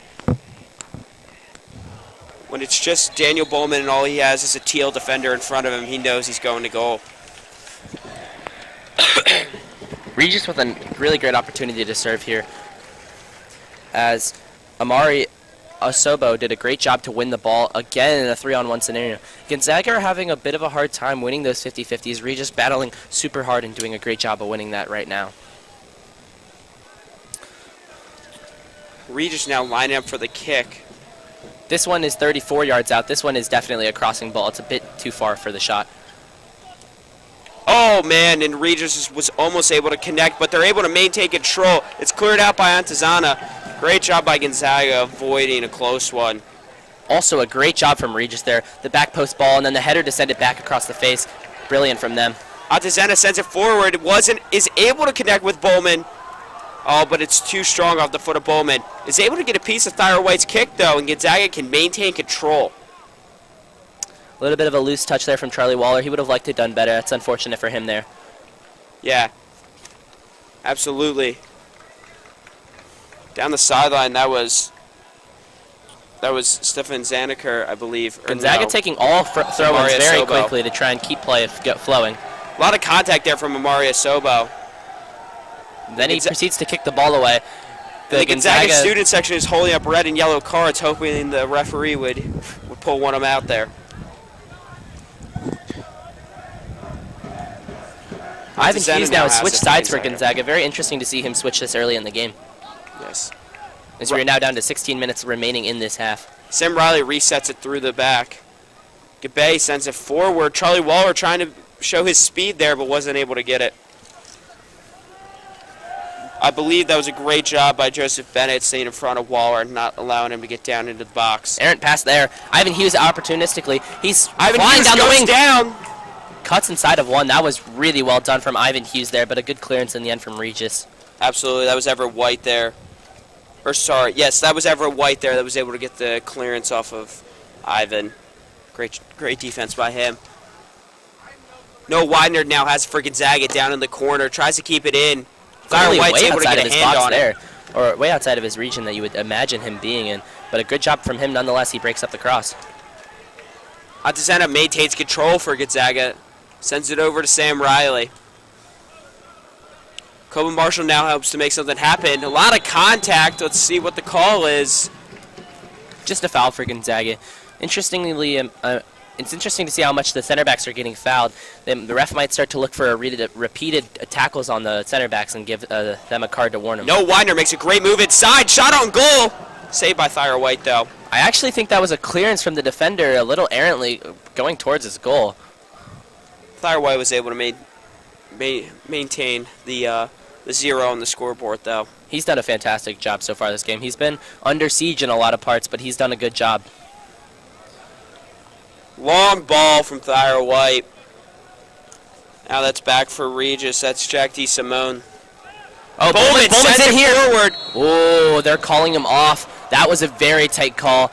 Speaker 2: When it's just Daniel Bowman and all he has is a teal defender in front of him, he knows he's going to goal.
Speaker 3: Regis with a really great opportunity to serve here, as Amari Osobo did a great job to win the ball again in a 3-on-1 scenario. Gonzaga are having a bit of a hard time winning those 50-50s. Regis battling super hard and doing a great job of winning that right now.
Speaker 2: Regis now lining up for the kick.
Speaker 3: This one is 34 yards out. This one is definitely a crossing ball. It's a bit too far for the shot.
Speaker 2: Oh, man, and Regis was almost able to connect, but they're able to maintain control. It's cleared out by Antizana. Great job by Gonzaga avoiding a close one.
Speaker 3: Also a great job from Regis there. The back post ball and then the header to send it back across the face. Brilliant from them.
Speaker 2: Antizana sends it forward. Is able to connect with Bowman. Oh, but it's too strong off the foot of Bowman. Is able to get a piece of Thayer White's kick, though, and Gonzaga can maintain control.
Speaker 3: A little bit of a loose touch there from Charlie Waller. He would have liked to have done better. That's unfortunate for him there.
Speaker 2: Yeah, absolutely. Down the sideline, that was Stefan Zaniker, I believe.
Speaker 3: Gonzaga taking all throw-ins very quickly to try and keep play flowing.
Speaker 2: A lot of contact there from Amaria Sobo.
Speaker 3: Then he proceeds to kick the ball away.
Speaker 2: The Gonzaga student section is holding up red and yellow cards, hoping the referee would pull one of them out there.
Speaker 3: Ivan Hughes now has switched sides for Gonzaga. Very interesting to see him switch this early in the game.
Speaker 2: Yes.
Speaker 3: As we're now down to 16 minutes remaining in this half.
Speaker 2: Sam Riley resets it through the back. Gabe sends it forward. Charlie Waller trying to show his speed there, but wasn't able to get it. I believe that was a great job by Joseph Bennett staying in front of Waller and not allowing him to get down into the box.
Speaker 3: Errant pass there. Ivan Hughes opportunistically. He's
Speaker 2: Ivan
Speaker 3: flying
Speaker 2: Hughes
Speaker 3: down the wing.
Speaker 2: Down.
Speaker 3: Cuts inside of one. That was really well done from Ivan Hughes there, but a good clearance in the end from Regis.
Speaker 2: Absolutely. That was Everett White there. Or sorry, yes, that was Everett White there that was able to get the clearance off of Ivan. Great defense by him. Noah Widener now has for Gonzaga down in the corner. Tries to keep it in.
Speaker 3: Clearly
Speaker 2: White's
Speaker 3: way
Speaker 2: able to
Speaker 3: outside
Speaker 2: get
Speaker 3: of
Speaker 2: a
Speaker 3: his
Speaker 2: hand
Speaker 3: box
Speaker 2: on
Speaker 3: there,
Speaker 2: it.
Speaker 3: or way outside of his region that you would imagine him being in. But a good job from him nonetheless. He breaks up the cross.
Speaker 2: Atazena maintains control for Gonzaga. Sends it over to Sam Riley. Coben Marshall now helps to make something happen. A lot of contact. Let's see what the call is.
Speaker 3: Just a foul for Gonzaga. Interestingly, it's interesting to see how much the center backs are getting fouled. The ref might start to look for repeated tackles on the center backs and give them a card to warn them.
Speaker 2: No, Widener makes a great move inside. Shot on goal. Saved by Thyra White, though.
Speaker 3: I actually think that was a clearance from the defender, a little errantly going towards his goal.
Speaker 2: Thyra White was able to maintain the 0 on the scoreboard, though.
Speaker 3: He's done a fantastic job so far this game. He's been under siege in a lot of parts, but he's done a good job.
Speaker 2: Long ball from Thyra White. Now that's back for Regis. That's Jack D. Simone.
Speaker 3: Oh,
Speaker 2: Bowman's in here. Forward.
Speaker 3: Oh, they're calling him off. That was a very tight call.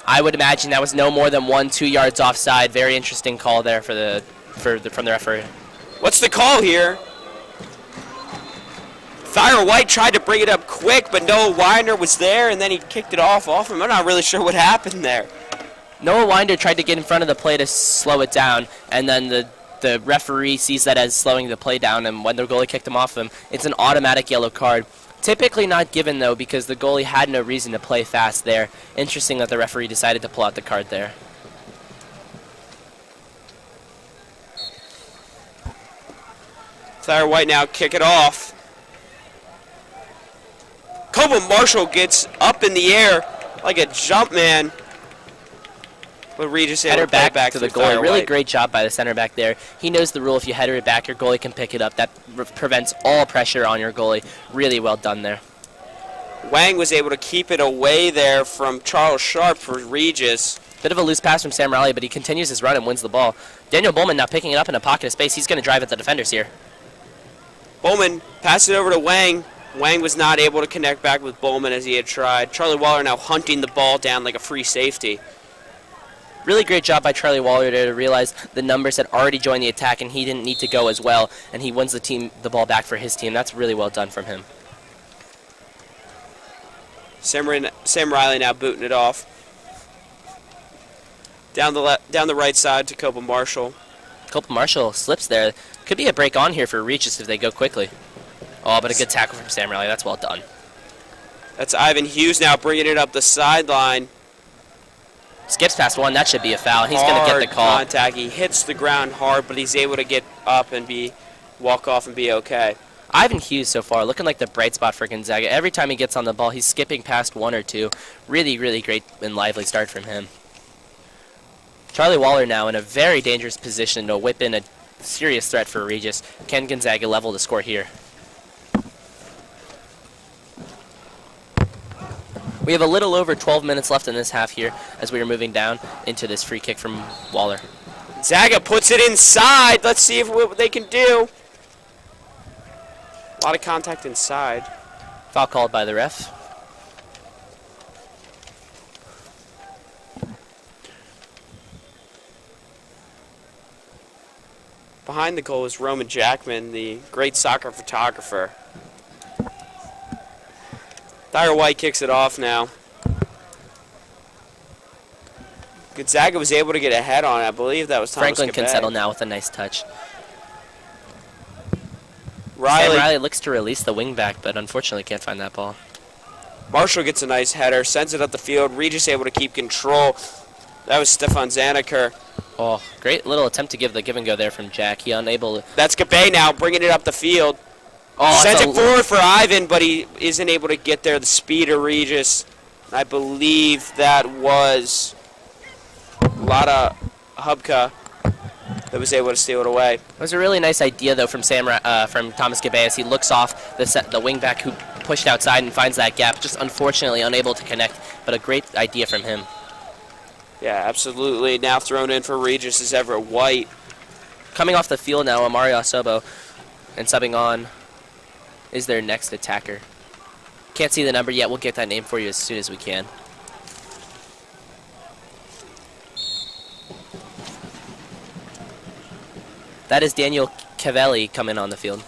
Speaker 3: I would imagine that was no more than 1-2 yards offside. Very interesting call there from the referee.
Speaker 2: What's the call here? Thyra White tried to bring it up quick, but Noah Widener was there, and then he kicked it off him. I'm not really sure what happened there.
Speaker 3: Noah Winder tried to get in front of the play to slow it down, and then the referee sees that as slowing the play down, and when the goalie kicked him off him, it's an automatic yellow card. Typically not given, though, because the goalie had no reason to play fast there. Interesting that the referee decided to pull out the card there.
Speaker 2: Thyra White now kick it off. Coben Marshall gets up in the air like a jump man. But Regis able to play back
Speaker 3: to the goalie. Really great job by the center back there. He knows the rule. If you header it back, your goalie can pick it up. That prevents all pressure on your goalie. Really well done there.
Speaker 2: Wang was able to keep it away there from Charles Sharp for Regis.
Speaker 3: Bit of a loose pass from Sam Riley, but he continues his run and wins the ball. Daniel Bowman now picking it up in a pocket of space. He's going to drive at the defenders here.
Speaker 2: Bowman passed it over to Wang. Wang was not able to connect back with Bowman as he had tried. Charlie Waller now hunting the ball down like a free safety.
Speaker 3: Really great job by Charlie Waller there to realize the numbers had already joined the attack and he didn't need to go as well, and he wins the ball back for his team. That's really well done from him.
Speaker 2: Sam Riley now booting it off. Down the right side to Coben Marshall.
Speaker 3: Coben Marshall slips there. Could be a break on here for Regis if they go quickly. Oh, but a good tackle from Sam Riley. That's well done.
Speaker 2: That's Ivan Hughes now bringing it up the sideline.
Speaker 3: Skips past one. That should be a foul. He's going to get the call.
Speaker 2: Hard contact. He hits the ground hard, but he's able to get up and walk off and be okay.
Speaker 3: Ivan Hughes so far looking like the bright spot for Gonzaga. Every time he gets on the ball, he's skipping past one or two. Really, really great and lively start from him. Charlie Waller now in a very dangerous position to whip in a serious threat for Regis. Can Gonzaga level the score here? We have a little over 12 minutes left in this half here as we are moving down into this free kick from Waller.
Speaker 2: Gonzaga puts it inside. Let's see what they can do. A lot of contact inside.
Speaker 3: Foul called by the ref.
Speaker 2: Behind the goal is Roman Jackman, the great soccer photographer. Thyra White kicks it off now. Gonzaga was able to get ahead on it. I believe that was Thomas
Speaker 3: Franklin
Speaker 2: Cabay.
Speaker 3: can settle now with a nice touch.
Speaker 2: Riley.
Speaker 3: Sam Riley looks to release the wing back, but unfortunately can't find that ball.
Speaker 2: Marshall gets a nice header, sends it up the field. Regis able to keep control. That was Stefan Zaniker.
Speaker 3: Oh, great little attempt to give the give and go there from Jack. He unable to...
Speaker 2: That's Gabe now bringing it up the field.
Speaker 3: Oh,
Speaker 2: Sends it forward for Ivan, but he isn't able to get there. The speed of Regis. I believe that was Rada Hubka that was able to steal it away.
Speaker 3: It was a really nice idea, though, from Thomas Gabe as he looks off the wing back who pushed outside and finds that gap. Just unfortunately unable to connect, but a great idea from him.
Speaker 2: Yeah, absolutely. Now thrown in for Regis is Everett White.
Speaker 3: Coming off the field now, Amari Asobo, and subbing on is their next attacker. Can't see the number yet. We'll get that name for you as soon as we can. That is Daniel Cavelli coming on the field.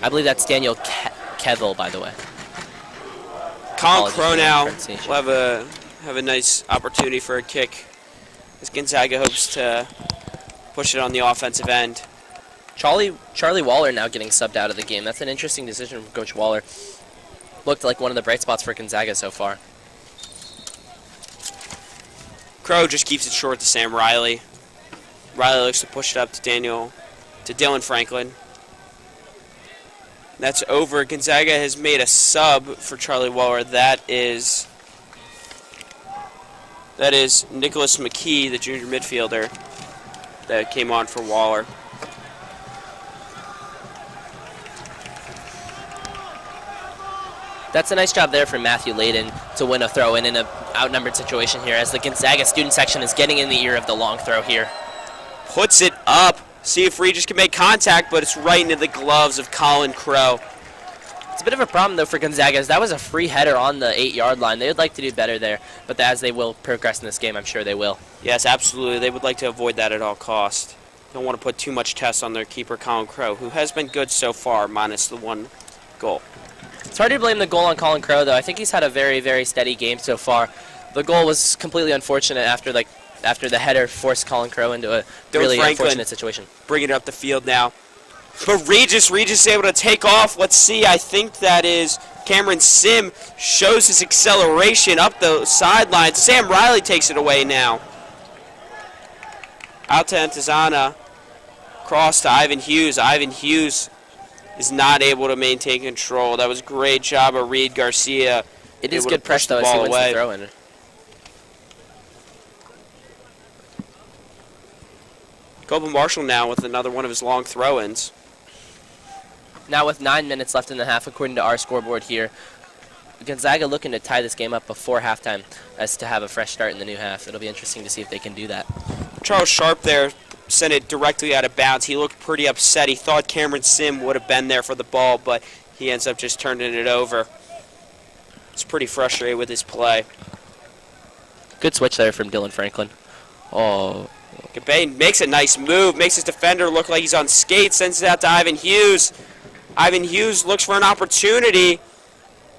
Speaker 3: I believe that's Daniel Kevel, by the way.
Speaker 2: Colin Crow now
Speaker 3: Pronunciation.
Speaker 2: will have a nice opportunity for a kick as Gonzaga hopes to push it on the offensive end.
Speaker 3: Charlie Waller now getting subbed out of the game. That's an interesting decision from Coach Waller. Looked like one of the bright spots for Gonzaga so far.
Speaker 2: Crow just keeps it short to Sam Riley. Riley looks to push it up to Dylan Franklin. That's over. Gonzaga has made a sub for Charlie Waller. That is Nicholas McKee, the junior midfielder, that came on for Waller.
Speaker 3: That's a nice job there from Matthew Layden to win a throw in an outnumbered situation here as the Gonzaga student section is getting in the ear of the long throw here.
Speaker 2: Puts it up. See if Regis can make contact, but it's right into the gloves of Colin Crow.
Speaker 3: It's a bit of a problem, though, for Gonzaga, as that was a free header on the 8-yard line. They would like to do better there, but as they will progress in this game, I'm sure they will.
Speaker 2: Yes, absolutely. They would like to avoid that at all costs. Don't want to put too much test on their keeper, Colin Crow, who has been good so far, minus the one goal.
Speaker 3: It's hard to blame the goal on Colin Crow, though. I think he's had a very, very steady game so far. The goal was completely unfortunate after the header forced Colin Crow into a really unfortunate situation.
Speaker 2: Bringing it up the field now. But Regis is able to take off. Let's see. I think that is Cameron Sim shows his acceleration up the sideline. Sam Riley takes it away now. Out to Antizana. Cross to Ivan Hughes. Ivan Hughes is not able to maintain control. That was a great job of Reed Garcia.
Speaker 3: It is good press, though, as he wins the throw in.
Speaker 2: Copeland Marshall now with another one of his long throw-ins.
Speaker 3: Now with 9 minutes left in the half, according to our scoreboard here, Gonzaga looking to tie this game up before halftime as to have a fresh start in the new half. It'll be interesting to see if they can do that.
Speaker 2: Charles Sharp there sent it directly out of bounds. He looked pretty upset. He thought Cameron Sim would have been there for the ball, but he ends up just turning it over. He's pretty frustrated with his play.
Speaker 3: Good switch there from Dylan Franklin. Oh.
Speaker 2: Gabe makes a nice move, makes his defender look like he's on skates, sends it out to Ivan Hughes. Ivan Hughes looks for an opportunity,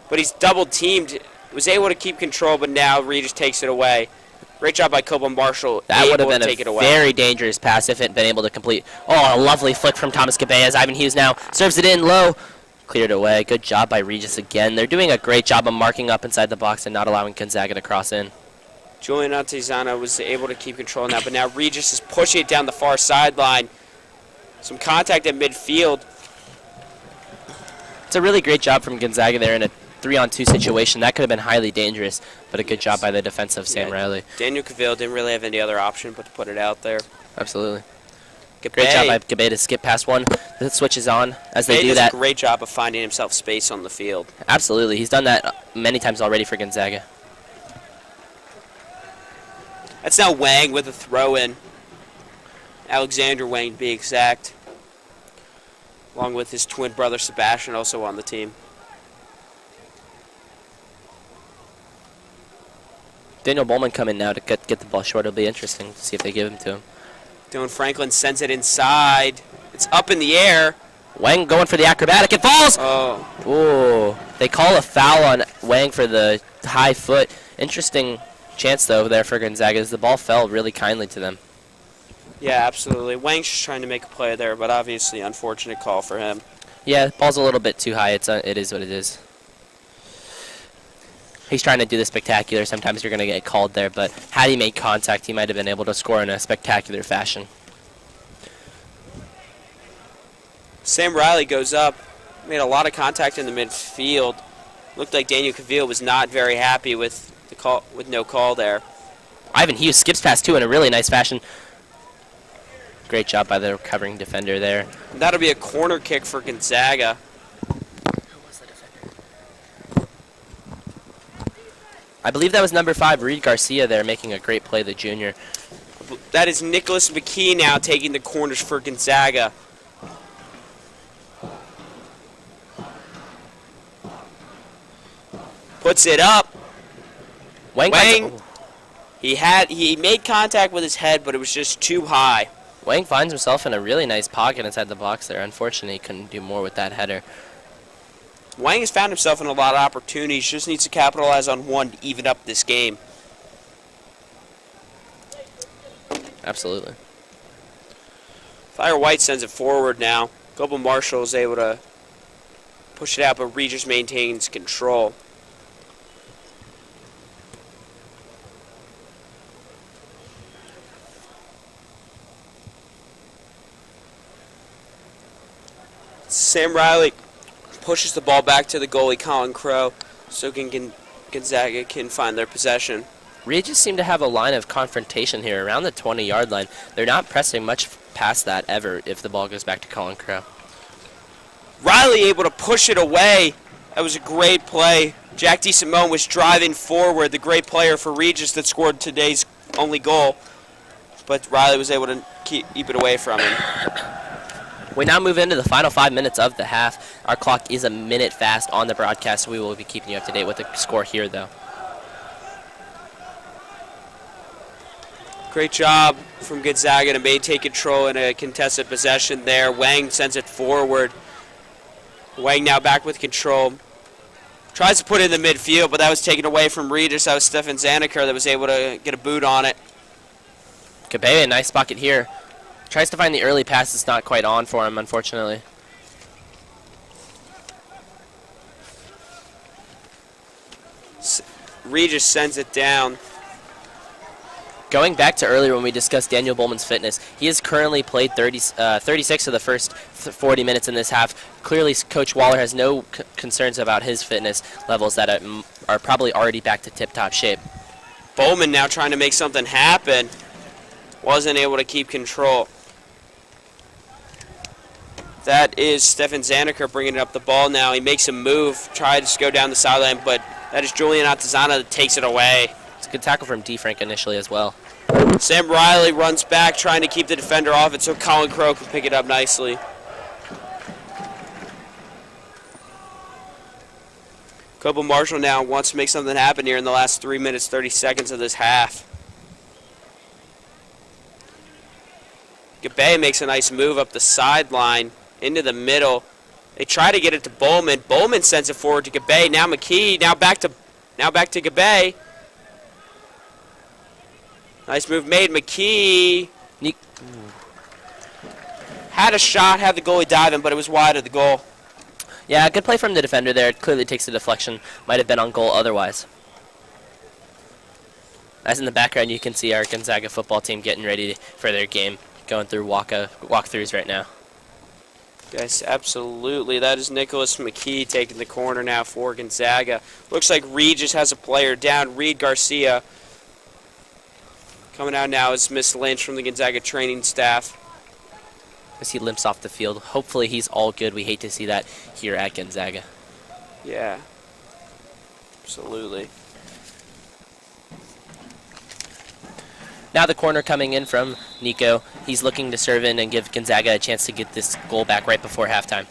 Speaker 2: but he's double teamed. Was able to keep control, but now Regis takes it away. Great job by Copeland Marshall.
Speaker 3: That would have been a very dangerous pass if it had been able to complete. Oh, a lovely flick from Thomas Gabe as Ivan Hughes now serves it in low. Cleared away. Good job by Regis again. They're doing a great job of marking up inside the box and not allowing Gonzaga to cross in.
Speaker 2: Julian Antizana was able to keep control now, but now Regis is pushing it down the far sideline. Some contact at midfield.
Speaker 3: It's a really great job from Gonzaga there in a 3-on-2 situation. That could have been highly dangerous, but a good job by the defensive Sam Riley.
Speaker 2: Daniel Cavill didn't really have any other option but to put it out there.
Speaker 3: Absolutely. Great job by Gabe to skip past one. The switch is on as they do that.
Speaker 2: Does a great job of finding himself space on the field.
Speaker 3: Absolutely. He's done that many times already for Gonzaga.
Speaker 2: That's now Wang with a throw-in. Alexander Wang, to be exact. Along with his twin brother Sebastian, also on the team.
Speaker 3: Daniel Bowman coming now to get the ball short. It'll be interesting to see if they give him to him.
Speaker 2: Dylan Franklin sends it inside. It's up in the air.
Speaker 3: Wang going for the acrobatic. It falls!
Speaker 2: Oh.
Speaker 3: Ooh. They call a foul on Wang for the high foot. Interesting chance, though, there for Gonzaga as the ball fell really kindly to them.
Speaker 2: Yeah, absolutely. Wang's just trying to make a play there, but obviously unfortunate call for him.
Speaker 3: Yeah, ball's a little bit too high. It is what it is. He's trying to do the spectacular. Sometimes you're going to get called there, but had he made contact, he might have been able to score in a spectacular fashion.
Speaker 2: Sam Riley goes up, made a lot of contact in the midfield. Looked like Daniel Cavill was not very happy with the call, with no call there.
Speaker 3: Ivan Hughes skips past two in a really nice fashion. Great job by the recovering defender there.
Speaker 2: And that'll be a corner kick for Gonzaga.
Speaker 3: Who was the defender? I believe that was number 5, Reed Garcia there, making a great play, the junior.
Speaker 2: That is Nicholas McKee now taking the corners for Gonzaga. Puts it up. Wang. He made contact with his head, but it was just too high.
Speaker 3: Wang finds himself in a really nice pocket inside the box there. Unfortunately, he couldn't do more with that header.
Speaker 2: Wang has found himself in a lot of opportunities. Just needs to capitalize on one to even up this game.
Speaker 3: Absolutely.
Speaker 2: Fire White sends it forward now. Global Marshall is able to push it out, but Regis maintains control. Sam Riley pushes the ball back to the goalie, Colin Crow, so Gonzaga can find their possession.
Speaker 3: Regis seem to have a line of confrontation here around the 20-yard line. They're not pressing much past that ever if the ball goes back to Colin Crow.
Speaker 2: Riley able to push it away. That was a great play. Jack DeSimone was driving forward, the great player for Regis that scored today's only goal. But Riley was able to keep it away from him.
Speaker 3: We now move into the final 5 minutes of the half. Our clock is a minute fast on the broadcast, so we will be keeping you up to date with the score here, though.
Speaker 2: Great job from Gonzaga to maintain control in a contested possession there. Wang sends it forward. Wang now back with control. Tries to put it in the midfield, but that was taken away from Regis. That was Stefan Zaniker that was able to get a boot on it.
Speaker 3: Cabeye, nice pocket here. Tries to find the early pass. It's not quite on for him, unfortunately.
Speaker 2: Regis sends it down.
Speaker 3: Going back to earlier when we discussed Daniel Bowman's fitness, he has currently played 36 of the first 40 minutes in this half. Clearly, Coach Waller has no concerns about his fitness levels that are probably already back to tip-top shape.
Speaker 2: Bowman now trying to make something happen. Wasn't able to keep control. That is Stefan Zaniker bringing up the ball now. He makes a move, tries to go down the sideline, but that is Julian Altazana that takes it away.
Speaker 3: It's a good tackle from D. Frank initially as well.
Speaker 2: Sam Riley runs back, trying to keep the defender off it so Colin Crow can pick it up nicely. Cobo Marshall now wants to make something happen here in the last 3 minutes, 30 seconds of this half. Cabeye makes a nice move up the sideline into the middle. They try to get it to Bowman. Bowman sends it forward to Cabeye. Now McKee. Now back to Cabeye. Nice move made. McKee had a shot, had the goalie diving, but it was wide of the goal.
Speaker 3: Yeah, good play from the defender there. It clearly takes the deflection. Might have been on goal otherwise. As in the background, you can see our Gonzaga football team getting ready for their game, going through walkthroughs right now.
Speaker 2: Yes, absolutely. That is Nicholas McKee taking the corner now for Gonzaga. Looks like Regis has a player down, Reed Garcia. Coming out now is Miss Lynch from the Gonzaga training staff.
Speaker 3: As he limps off the field. Hopefully he's all good. We hate to see that here at Gonzaga.
Speaker 2: Yeah, absolutely.
Speaker 3: Now the corner coming in from Nico. He's looking to serve in and give Gonzaga a chance to get this goal back right before halftime.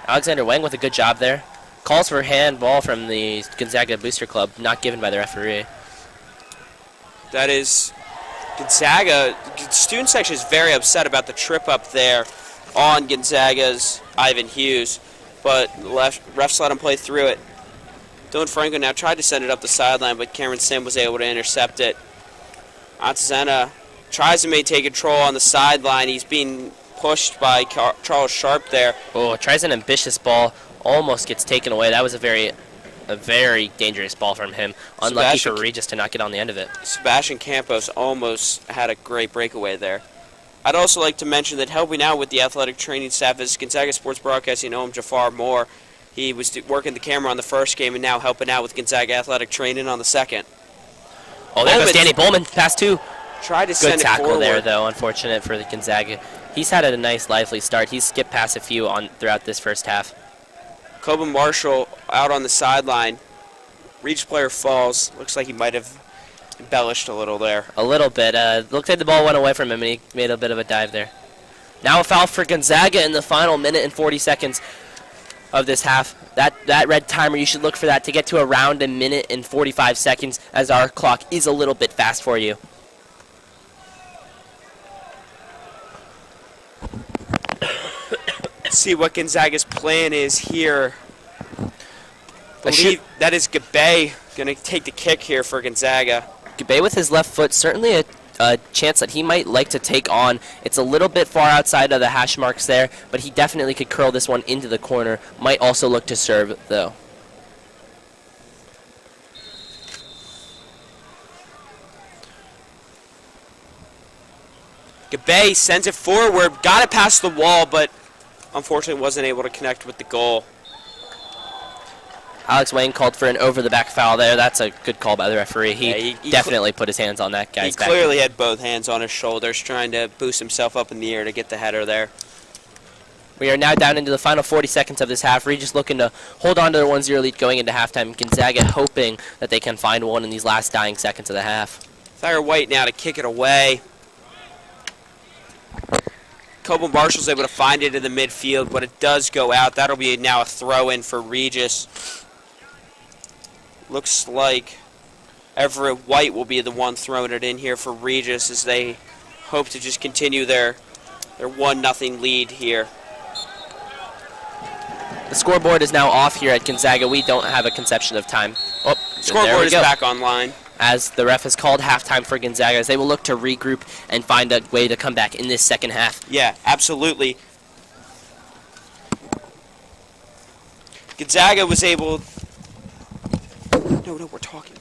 Speaker 3: Alexander Wang with a good job there. Calls for handball from the Gonzaga Booster Club, not given by the referee.
Speaker 2: That is Gonzaga. The student section is very upset about the trip up there on Gonzaga's Ivan Hughes, but refs let him play through it. Dylan Franco now tried to send it up the sideline, but Cameron Sim was able to intercept it. Atzena tries to maintain control on the sideline. He's being pushed by Charles Sharp there.
Speaker 3: Oh, tries an ambitious ball, almost gets taken away. That was a very dangerous ball from him. Unlucky for Regis to not get on the end of it.
Speaker 2: Sebastian Campos almost had a great breakaway there. I'd also like to mention that helping out with the athletic training staff is Gonzaga Sports Broadcasting Jafar Moore. He was working the camera on the first game and now helping out with Gonzaga Athletic Training on the second.
Speaker 3: Oh, there goes Danny Bowman, pass two.
Speaker 2: Tried to send it forward.
Speaker 3: Good tackle there, though, unfortunate for the Gonzaga. He's had a nice, lively start. He's skipped past a few throughout this first half.
Speaker 2: Coben Marshall out on the sideline. Regis player falls. Looks like he might have embellished a little there.
Speaker 3: A little bit. Looked like the ball went away from him, and he made a bit of a dive there. Now a foul for Gonzaga in the final minute and 40 seconds of this half. That red timer, you should look for that to get to around a minute and 45 seconds, as our clock is a little bit fast for you.
Speaker 2: Let's see what Gonzaga's plan is here. Believe that is Gabe going to take the kick here for Gonzaga.
Speaker 3: Gabe with his left foot, certainly a chance that he might like to take on. It's a little bit far outside of the hash marks there, but he definitely could curl this one into the corner. Might also look to serve, though.
Speaker 2: Gabe sends it forward, got it past the wall, but unfortunately wasn't able to connect with the goal.
Speaker 3: Alex Wayne called for an over-the-back foul there. That's a good call by the referee. He definitely put his hands on that guy's back.
Speaker 2: He clearly had both hands on his shoulders, trying to boost himself up in the air to get the header there.
Speaker 3: We are now down into the final 40 seconds of this half. Regis looking to hold on to their 1-0 lead going into halftime. Gonzaga hoping that they can find one in these last dying seconds of the half.
Speaker 2: Thayer White now to kick it away. Coben Marshall's able to find it in the midfield, but it does go out. That'll be now a throw-in for Regis. Looks like Everett White will be the one throwing it in here for Regis as they hope to just continue their 1-0 lead here.
Speaker 3: The scoreboard is now off here at Gonzaga. We don't have a conception of time. Oh,
Speaker 2: scoreboard is back online.
Speaker 3: As the ref has called halftime for Gonzaga, as they will look to regroup and find a way to come back in this second half.
Speaker 2: Yeah, absolutely. Gonzaga was able... No, we're talking.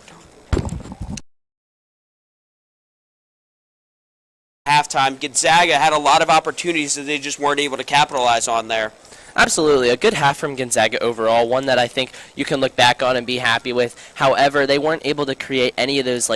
Speaker 2: Halftime, Gonzaga had a lot of opportunities that they just weren't able to capitalize on there.
Speaker 3: Absolutely. A good half from Gonzaga overall, one that I think you can look back on and be happy with. However, they weren't able to create any of those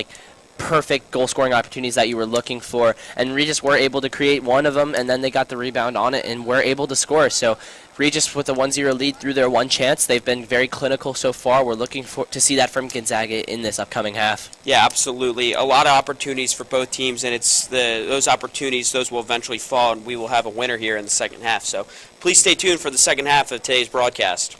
Speaker 3: perfect goal-scoring opportunities that you were looking for, and Regis were able to create one of them, and then they got the rebound on it and were able to score. So Regis with a 1-0 lead through their one chance. They've been very clinical so far. We're looking to see that from Gonzaga in this upcoming half.
Speaker 2: Yeah, absolutely. A lot of opportunities for both teams, and it's those opportunities, those will eventually fall, and we will have a winner here in the second half. So please stay tuned for the second half of today's broadcast.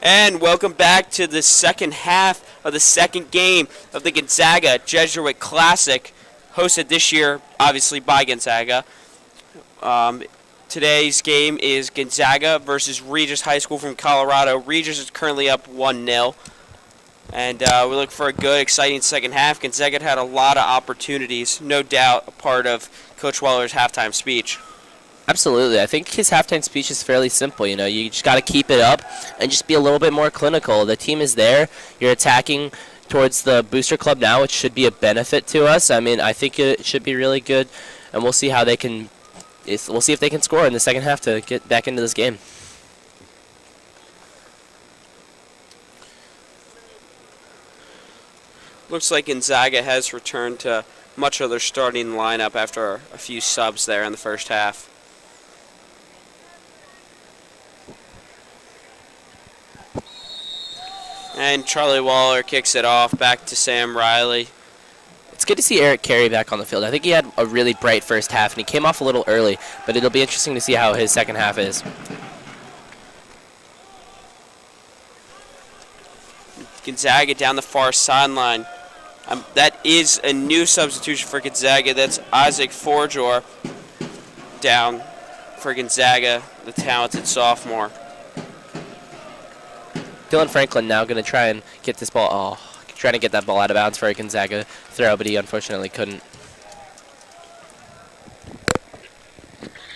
Speaker 2: And welcome back to the second half of the second game of the Gonzaga Jesuit Classic, hosted this year, obviously, by Gonzaga. Today's game is Gonzaga versus Regis High School from Colorado. Regis is currently up 1-0. And we look for a good, exciting second half. Gonzaga had a lot of opportunities, no doubt a part of Coach Weller's halftime speech.
Speaker 3: Absolutely. I think his halftime speech is fairly simple. You know, you just got to keep it up and just be a little bit more clinical. The team is there. You're attacking towards the booster club now, which should be a benefit to us. I mean, I think it should be really good, and we'll see how they can. We'll see if they can score in the second half to get back into this game.
Speaker 2: Looks like Gonzaga has returned to much of their starting lineup after a few subs there in the first half. And Charlie Waller kicks it off back to Sam Riley.
Speaker 3: It's good to see Eric Carey back on the field. I think he had a really bright first half, and he came off a little early, but it'll be interesting to see how his second half is.
Speaker 2: Gonzaga down the far sideline. That is a new substitution for Gonzaga. That's Isaac Forjor down for Gonzaga, the talented sophomore.
Speaker 3: Dylan Franklin now going to try and get this ball. Trying to get that ball out of bounds for a Gonzaga throw, but he unfortunately couldn't.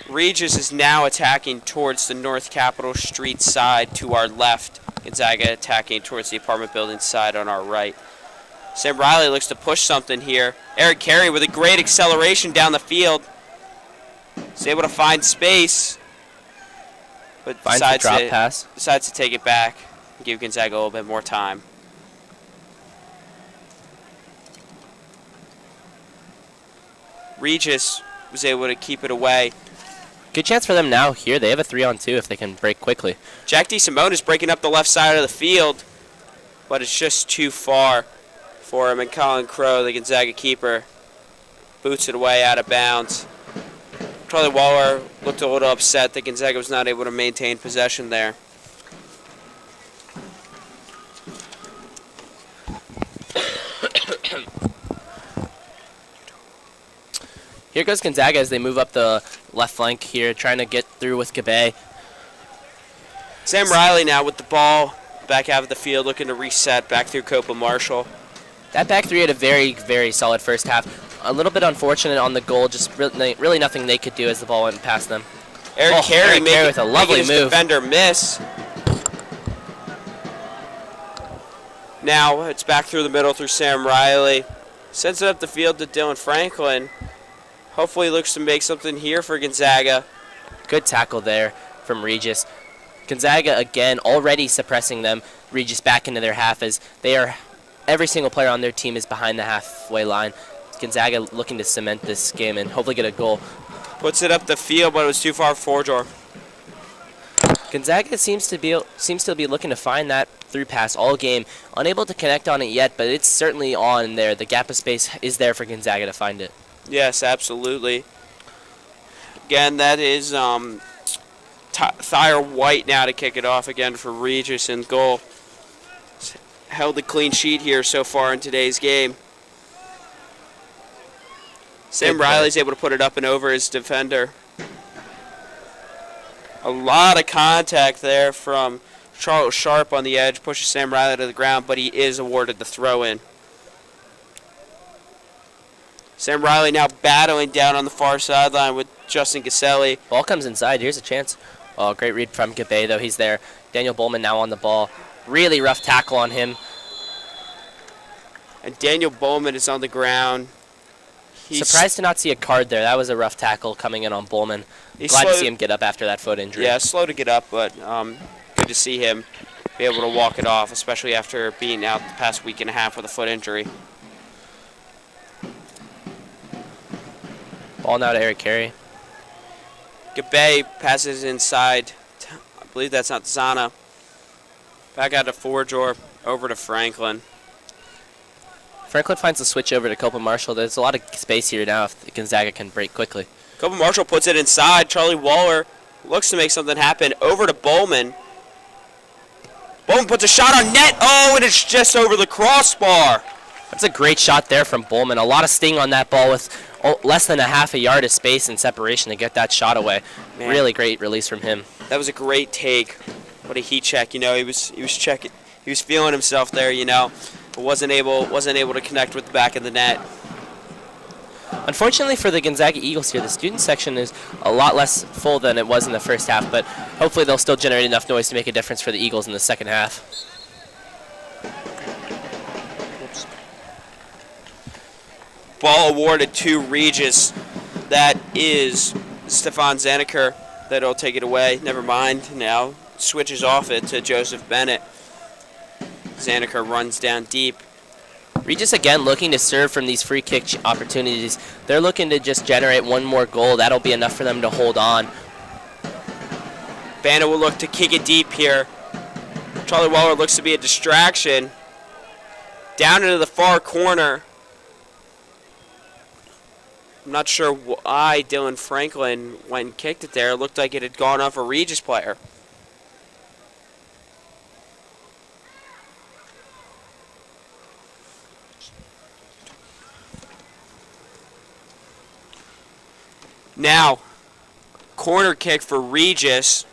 Speaker 2: Regis is now attacking towards the North Capitol Street side to our left. Gonzaga attacking towards the apartment building side on our right. Sam Riley looks to push something here. Eric Carey with a great acceleration down the field. He's able to find space, but decides to take it back and give Gonzaga a little bit more time. Regis was able to keep it away.
Speaker 3: Good chance for them now here. They have a 3-on-2 if they can break quickly.
Speaker 2: Jack DeSimone is breaking up the left side of the field, but it's just too far for him. And Colin Crow, the Gonzaga keeper, boots it away out of bounds. Charlie Waller looked a little upset that Gonzaga was not able to maintain possession there.
Speaker 3: Here goes Gonzaga as they move up the left flank here, trying to get through with Gabe.
Speaker 2: Sam Riley now with the ball, back half of the field, looking to reset back through Copa Marshall.
Speaker 3: That back three had a very, very solid first half. A little bit unfortunate on the goal, just really nothing they could do as the ball went past them.
Speaker 2: Eric Carey
Speaker 3: with a lovely
Speaker 2: his
Speaker 3: move.
Speaker 2: Defender miss. Now it's back through the middle through Sam Riley. Sends it up the field to Dylan Franklin. Hopefully looks to make something here for Gonzaga.
Speaker 3: Good tackle there from Regis. Gonzaga, again, already suppressing them. Regis back into their half as every single player on their team is behind the halfway line. Gonzaga looking to cement this game and hopefully get a goal.
Speaker 2: Puts it up the field, but it was too far for Forjor.
Speaker 3: Gonzaga seems to be looking to find that through pass all game. Unable to connect on it yet, but it's certainly on there. The gap of space is there for Gonzaga to find it.
Speaker 2: Yes, absolutely. Again, that is Thyre White now to kick it off again for Regis in goal. Held a clean sheet here so far in today's game. Sam Riley's able to put it up and over his defender. A lot of contact there from Charles Sharp on the edge, pushes Sam Riley to the ground, but he is awarded the throw-in. Sam Riley now battling down on the far sideline with Justin Caselli.
Speaker 3: Ball comes inside. Here's a chance. Oh, great read from Gabe, though. He's there. Daniel Bowman now on the ball. Really rough tackle on him.
Speaker 2: And Daniel Bowman is on the ground.
Speaker 3: Surprised to not see a card there. That was a rough tackle coming in on Bowman. Glad to see him get up after that foot injury.
Speaker 2: Yeah, slow to get up, but good to see him be able to walk it off, especially after being out the past week and a half with a foot injury.
Speaker 3: Ball now to Eric Carey.
Speaker 2: Gabe passes inside. I believe that's not Zana. Back out to Forjor, over to Franklin.
Speaker 3: Franklin finds the switch over to Copa Marshall. There's a lot of space here now if Gonzaga can break quickly.
Speaker 2: Copa Marshall puts it inside. Charlie Waller looks to make something happen. Over to Bowman. Bowman puts a shot on net. Oh, and it's just over the crossbar.
Speaker 3: That's a great shot there from Bowman. A lot of sting on that ball with less than a half a yard of space and separation to get that shot away. Man. Really great release from him.
Speaker 2: That was a great take. What a heat check. You know, he was checking. He was feeling himself there, you know, but wasn't able to connect with the back of the net.
Speaker 3: Unfortunately for the Gonzaga Eagles here, the student section is a lot less full than it was in the first half, but hopefully they'll still generate enough noise to make a difference for the Eagles in the second half.
Speaker 2: Ball awarded to Regis. That is Stefan Zaniker. That'll take it away. Never mind. Now switches off it to Joseph Bennett. Zaniker runs down deep.
Speaker 3: Regis again looking to serve from these free kick opportunities. They're looking to just generate one more goal. That'll be enough for them to hold on.
Speaker 2: Bennett will look to kick it deep here. Charlie Waller looks to be a distraction. Down into the far corner. I'm not sure why Dylan Franklin went and kicked it there. It looked like it had gone off a Regis player. Now, corner kick for Regis.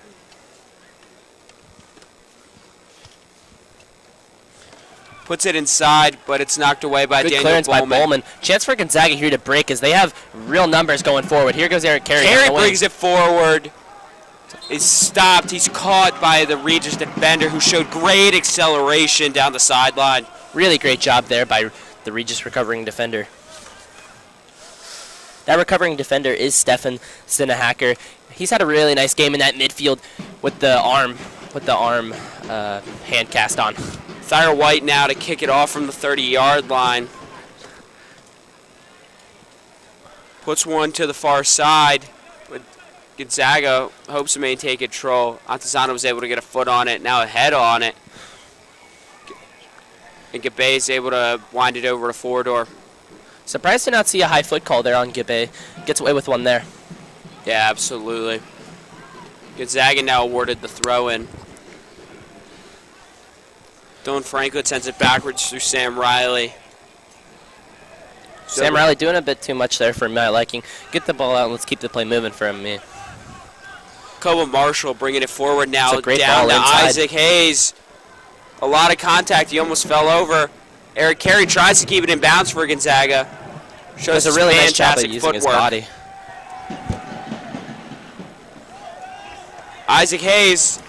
Speaker 2: Puts it inside, but it's knocked away by Daniel
Speaker 3: Bowman. Good clearance by Bowman. Chance for Gonzaga here to break as they have real numbers going forward. Here goes Eric Carey.
Speaker 2: Carey brings it forward. He's stopped. He's caught by the Regis defender who showed great acceleration down the sideline.
Speaker 3: Really great job there by the Regis recovering defender. That recovering defender is Stefan Sinahacker. He's had a really nice game in that midfield with the arm hand cast on.
Speaker 2: Thyra White now to kick it off from the 30-yard line. Puts one to the far side. But Gonzaga hopes to maintain control. Antizano was able to get a foot on it, now a head on it. And Gabe is able to wind it over to Fourdor.
Speaker 3: Surprised to not see a high foot call there on Gabe. Gets away with one there.
Speaker 2: Yeah, absolutely. Gonzaga now awarded the throw-in. Dylan Franklin sends it backwards through Sam Riley.
Speaker 3: Sam Riley doing a bit too much there for my liking. Get the ball out and let's keep the play moving for me.
Speaker 2: Koba Marshall bringing it forward now
Speaker 3: ball
Speaker 2: down to
Speaker 3: inside.
Speaker 2: Isaac Hayes. A lot of contact. He almost fell over. Eric Carey tries to keep it in bounds for Gonzaga. Shows
Speaker 3: a really nice job of
Speaker 2: fantastic
Speaker 3: using his
Speaker 2: footwork.
Speaker 3: body.
Speaker 2: Isaac Hayes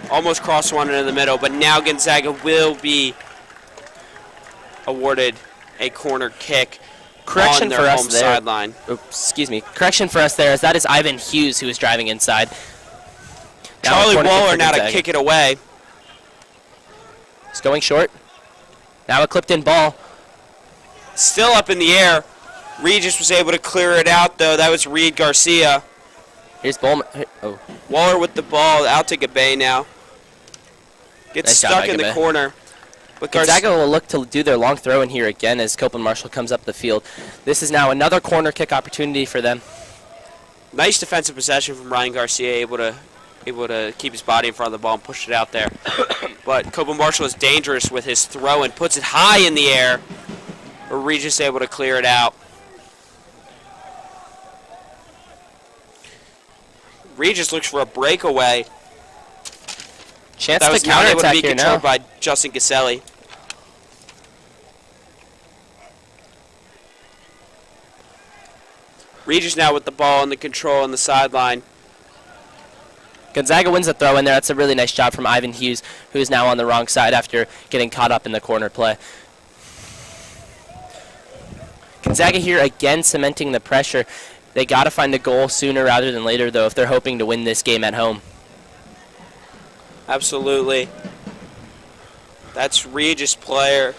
Speaker 2: almost crossed one into the middle, but now Gonzaga will be awarded a corner kick on their home sideline.
Speaker 3: Oops, excuse me. Correction for us there, as that is Ivan Hughes who is driving inside.
Speaker 2: Charlie Waller now to kick it away.
Speaker 3: It's going short. Now a clipped in ball.
Speaker 2: Still up in the air. Regis was able to clear it out, though. That was Reed Garcia.
Speaker 3: Here's Bowman. Oh.
Speaker 2: Waller with the ball out to Gabe now. Gets
Speaker 3: Nice job
Speaker 2: stuck
Speaker 3: by
Speaker 2: in the
Speaker 3: Gabe.
Speaker 2: corner. But
Speaker 3: Gonzaga will look to do their long throw in here again as Copeland Marshall comes up the field. This is now another corner kick opportunity for them.
Speaker 2: Nice defensive possession from Ryan Garcia, able to keep his body in front of the ball and push it out there. But Copeland Marshall is dangerous with his throw and puts it high in the air. But Regis able to clear it out. Regis looks for a breakaway.
Speaker 3: Chance
Speaker 2: That
Speaker 3: to
Speaker 2: was not able to
Speaker 3: counterattack
Speaker 2: be
Speaker 3: here
Speaker 2: controlled
Speaker 3: now.
Speaker 2: by Justin Caselli. Regis now with the ball and the control on the sideline.
Speaker 3: Gonzaga wins the throw in there. That's a really nice job from Ivan Hughes, who is now on the wrong side after getting caught up in the corner play. Gonzaga here again cementing the pressure. They got to find a goal sooner rather than later, though, if they're hoping to win this game at home.
Speaker 2: Absolutely. That's Regis player.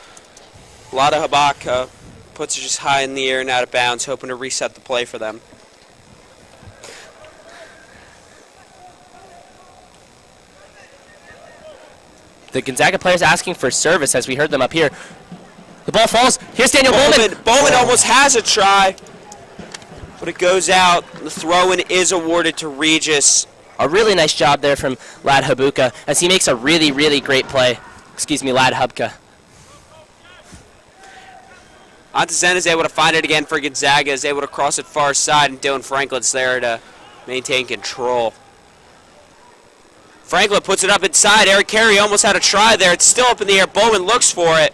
Speaker 2: Lada Habaka puts it just high in the air and out of bounds, hoping to reset the play for them.
Speaker 3: The Gonzaga players asking for service as we heard them up here. The ball falls. Here's Daniel Bowman.
Speaker 2: Bowman almost has a try. But it goes out. The throw-in is awarded to Regis.
Speaker 3: A really nice job there from Lad Habuka as he makes a really, really great play. Excuse me, Lad Hubka.
Speaker 2: Antazen is able to find it again for Gonzaga, is able to cross it far side, and Dylan Franklin's there to maintain control. Franklin puts it up inside. Eric Carey almost had a try there. It's still up in the air. Bowman looks for it.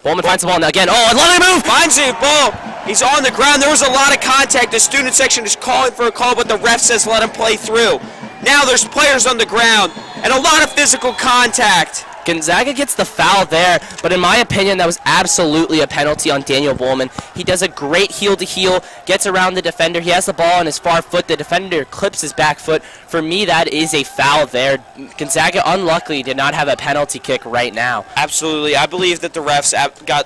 Speaker 3: Bowman finds the ball now again. Oh, a lovely move!
Speaker 2: Finds the ball. He's on the ground. There was a lot of contact. The student section is calling for a call, but the ref says let him play through. Now there's players on the ground and a lot of physical contact.
Speaker 3: Gonzaga gets the foul there, but in my opinion, that was absolutely a penalty on Daniel Bowman. He does a great heel-to-heel, gets around the defender. He has the ball on his far foot. The defender clips his back foot. For me, that is a foul there. Gonzaga, unluckily, did not have a penalty kick right now.
Speaker 2: Absolutely. I believe that the refs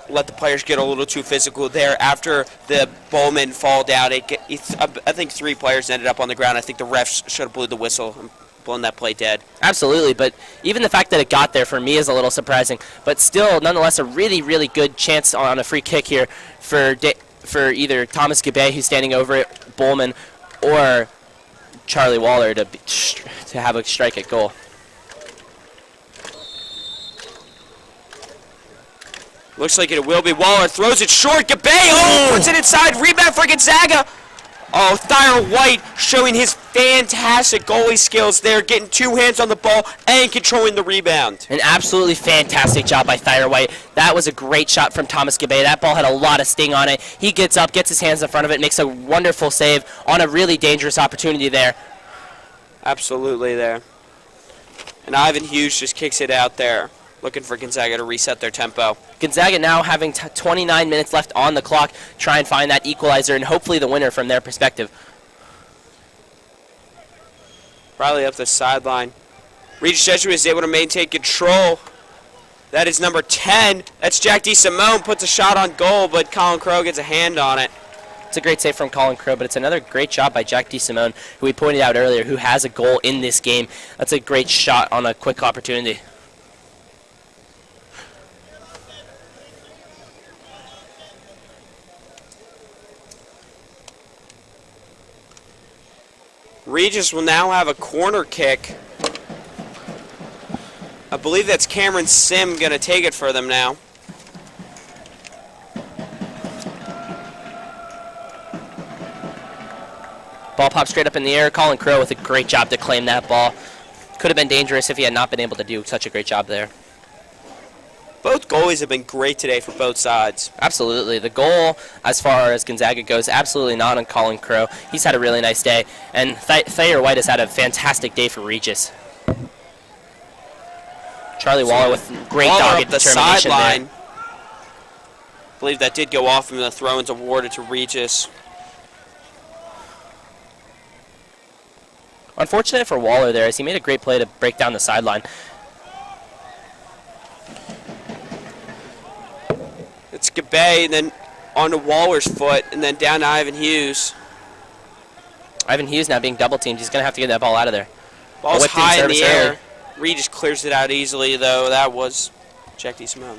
Speaker 2: let the players get a little too physical there after the Bowman fall down. I think 3 players ended up on the ground. I think the refs should have blew the whistle and blown that play dead.
Speaker 3: Absolutely, but even the fact that it got there for me is a little surprising. But still, nonetheless, a really, really good chance on a free kick here for either Thomas Gabe, who's standing over it, Bowman, or Charlie Waller to have a strike at goal.
Speaker 2: Looks like it will be. Waller throws it short. Gabe, oh, puts it inside. Rebound for Gonzaga. Oh, Thayer White showing his fantastic goalie skills there, getting 2 hands on the ball and controlling the rebound.
Speaker 3: An absolutely fantastic job by Thayer White. That was a great shot from Thomas Gabe. That ball had a lot of sting on it. He gets up, gets his hands in front of it, makes a wonderful save on a really dangerous opportunity there.
Speaker 2: Absolutely there. And Ivan Hughes just kicks it out there, looking for Gonzaga to reset their tempo.
Speaker 3: Gonzaga now having 29 minutes left on the clock, try and find that equalizer and hopefully the winner from their perspective.
Speaker 2: Riley up the sideline. Regis Jesuit is able to maintain control. That is number 10. That's Jack DeSimone, puts a shot on goal, but Colin Crow gets a hand on it.
Speaker 3: It's a great save from Colin Crow, but it's another great job by Jack DeSimone, who we pointed out earlier, who has a goal in this game. That's a great shot on a quick opportunity.
Speaker 2: Regis will now have a corner kick. I believe that's Cameron Sim going to take it for them now.
Speaker 3: Ball pops straight up in the air. Colin Crow with a great job to claim that ball. Could have been dangerous if he had not been able to do such a great job there.
Speaker 2: Both goalies have been great today for both sides.
Speaker 3: Absolutely. The goal, as far as Gonzaga goes, absolutely not on Colin Crow. He's had a really nice day. And Thayer White has had a fantastic day for Regis. Charlie Waller with great dogged determination there.
Speaker 2: I believe that did go off and the throw-ins awarded to Regis.
Speaker 3: Unfortunate for Waller there, as he made a great play to break down the sideline.
Speaker 2: It's Gabe, and then onto Waller's foot, and then down to Ivan Hughes.
Speaker 3: Ivan Hughes now being double-teamed. He's going to have to get that ball out of there.
Speaker 2: Ball's high in the air. Regis clears it out easily, though. That was Jack DeSimone.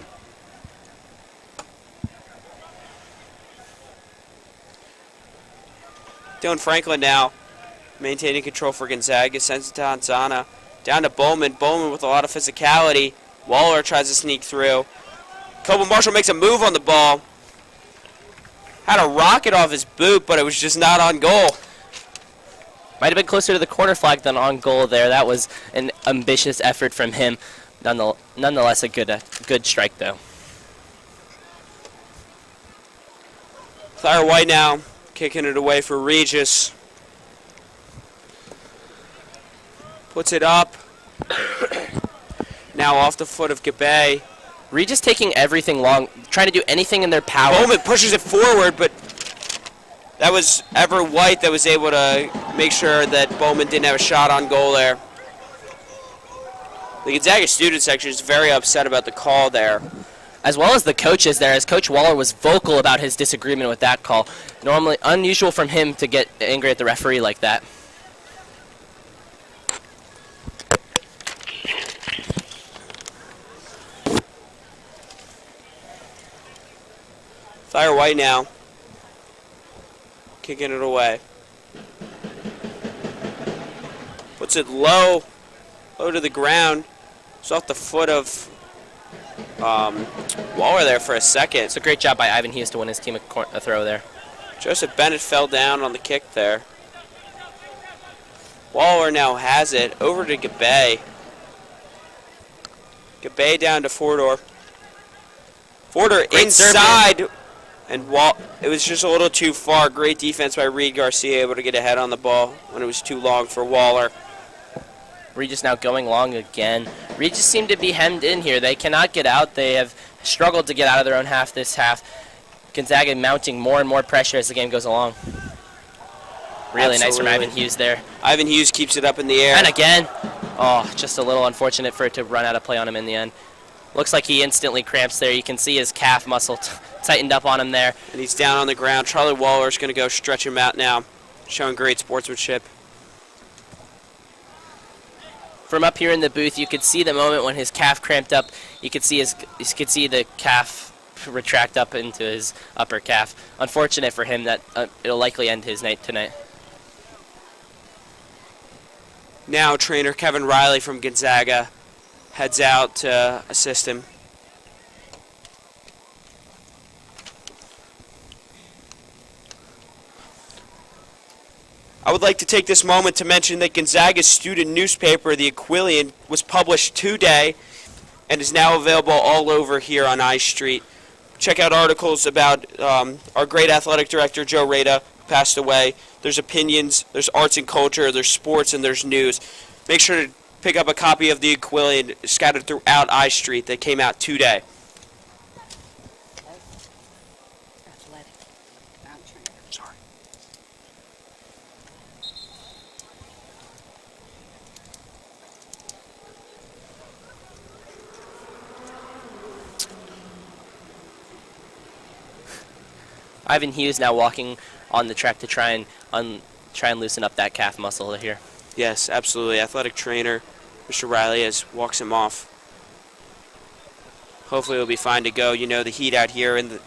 Speaker 2: Dylan Franklin now maintaining control for Gonzaga. Sends it to Anzana. Down to Bowman. Bowman with a lot of physicality. Waller tries to sneak through. Coby Marshall makes a move on the ball. Had a rocket off his boot, but it was just not on goal.
Speaker 3: Might have been closer to the corner flag than on goal there. That was an ambitious effort from him. Nonetheless, a good strike, though.
Speaker 2: Thayer White now kicking it away for Regis. Puts it up. Now off the foot of Gabe.
Speaker 3: Regis taking everything long, trying to do anything in their power.
Speaker 2: Bowman pushes it forward, but that was Everett White that was able to make sure that Bowman didn't have a shot on goal there. The Gonzaga student section is very upset about the call there.
Speaker 3: As well as the coaches there, as Coach Waller was vocal about his disagreement with that call. Normally unusual from him to get angry at the referee like that.
Speaker 2: Thayer White now kicking it away. Puts it low to the ground. It's off the foot of Waller there for a second.
Speaker 3: It's a great job by Ivan Hughes to win his team a throw there.
Speaker 2: Joseph Bennett fell down on the kick there. Waller now has it over to Gabay. Gabay down to Fordor. Fordor
Speaker 3: Great
Speaker 2: inside, and it was just a little too far. Great defense by Reed Garcia, able to get ahead on the ball when it was too long for Waller.
Speaker 3: Regis now going long again. Regis seem to be hemmed in here. They cannot get out. They have struggled to get out of their own half this half. Gonzaga mounting more and more pressure as the game goes along. Really nice from Ivan Hughes there.
Speaker 2: Ivan Hughes keeps it up in the air.
Speaker 3: And again. Oh, just a little unfortunate for it to run out of play on him in the end. Looks like he instantly cramps there. You can see his calf muscle tightened up on him there.
Speaker 2: And he's down on the ground. Charlie Waller's going to go stretch him out now, showing great sportsmanship.
Speaker 3: From up here in the booth, you could see the moment when his calf cramped up. You could see the calf retract up into his upper calf. Unfortunate for him that it'll likely end his night tonight.
Speaker 2: Now trainer Kevin Riley from Gonzaga heads out to assist him. I would like to take this moment to mention that Gonzaga's student newspaper, The Aquilian, was published today and is now available all over here on I Street. Check out articles about our great athletic director, Joe Rada, who passed away. There's opinions, there's arts and culture, there's sports, and there's news. Make sure to pick up a copy of The Aquilian scattered throughout I Street that came out today.
Speaker 5: Athletic, not trainer.
Speaker 2: Sorry.
Speaker 3: Ivan Hughes now walking on the track to try and loosen up that calf muscle here.
Speaker 2: Yes, absolutely. Athletic trainer Mr. Riley walks him off. Hopefully it'll be fine to go. You know, the heat out here in the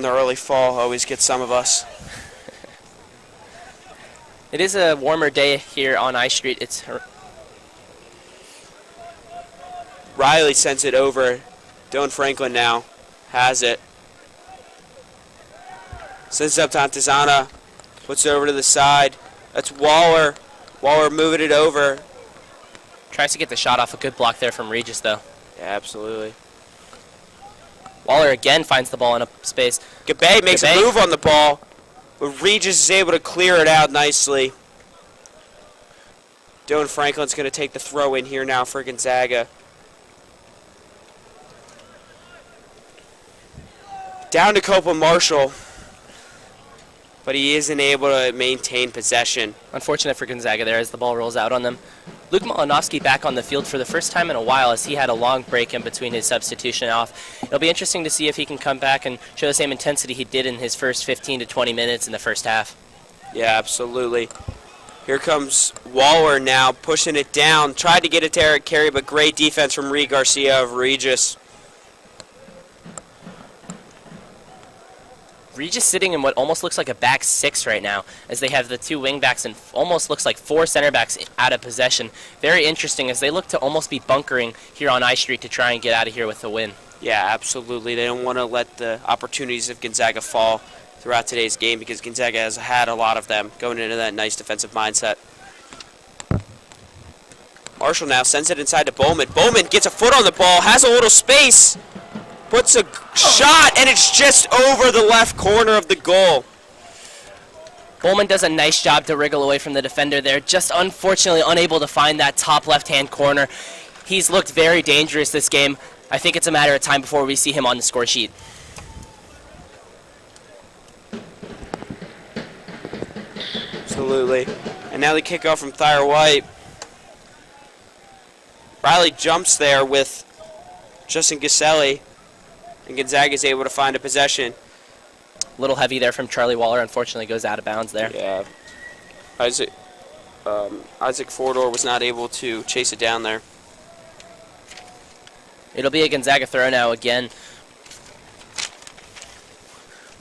Speaker 2: early fall always gets some of us.
Speaker 3: It is a warmer day here on I Street.
Speaker 2: Riley sends it over. Dylan Franklin now has it. Sends it up to Antizana. Puts it over to the side. That's Waller. Waller moving it over.
Speaker 3: Tries to get the shot off. A good block there from Regis, though.
Speaker 2: Yeah, absolutely.
Speaker 3: Waller again finds the ball in a space.
Speaker 2: Gabay makes a move on the ball, but Regis is able to clear it out nicely. Dylan Franklin's going to take the throw in here now for Gonzaga. Down to Copeland Marshall, but he isn't able to maintain possession.
Speaker 3: Unfortunate for Gonzaga there as the ball rolls out on them. Luke Malinovsky back on the field for the first time in a while as he had a long break in between his substitution off. It'll be interesting to see if he can come back and show the same intensity he did in his first 15 to 20 minutes in the first half.
Speaker 2: Yeah, absolutely. Here comes Waller now, pushing it down. Tried to get it to Eric Carey, but great defense from Reed Garcia of Regis.
Speaker 3: Regis sitting in what almost looks like a back six right now, as they have the two wing backs and almost looks like four center backs out of possession. Very interesting as they look to almost be bunkering here on I Street to try and get out of here with the win.
Speaker 2: Yeah, absolutely. They don't want to let the opportunities of Gonzaga fall throughout today's game because Gonzaga has had a lot of them going into that nice defensive mindset. Marshall now sends it inside to Bowman. Bowman gets a foot on the ball, has a little space. Puts a shot, and it's just over the left corner of the goal.
Speaker 3: Bowman does a nice job to wriggle away from the defender there, just unfortunately unable to find that top left-hand corner. He's looked very dangerous this game. I think it's a matter of time before we see him on the score sheet.
Speaker 2: Absolutely. And now the kickoff from Thayer White. Riley jumps there with Justin Gaselli. And Gonzaga is able to find a possession.
Speaker 3: A little heavy there from Charlie Waller. Unfortunately goes out of bounds there.
Speaker 2: Yeah. Isaac Fordor was not able to chase it down there. It'll
Speaker 3: be a Gonzaga throw now again.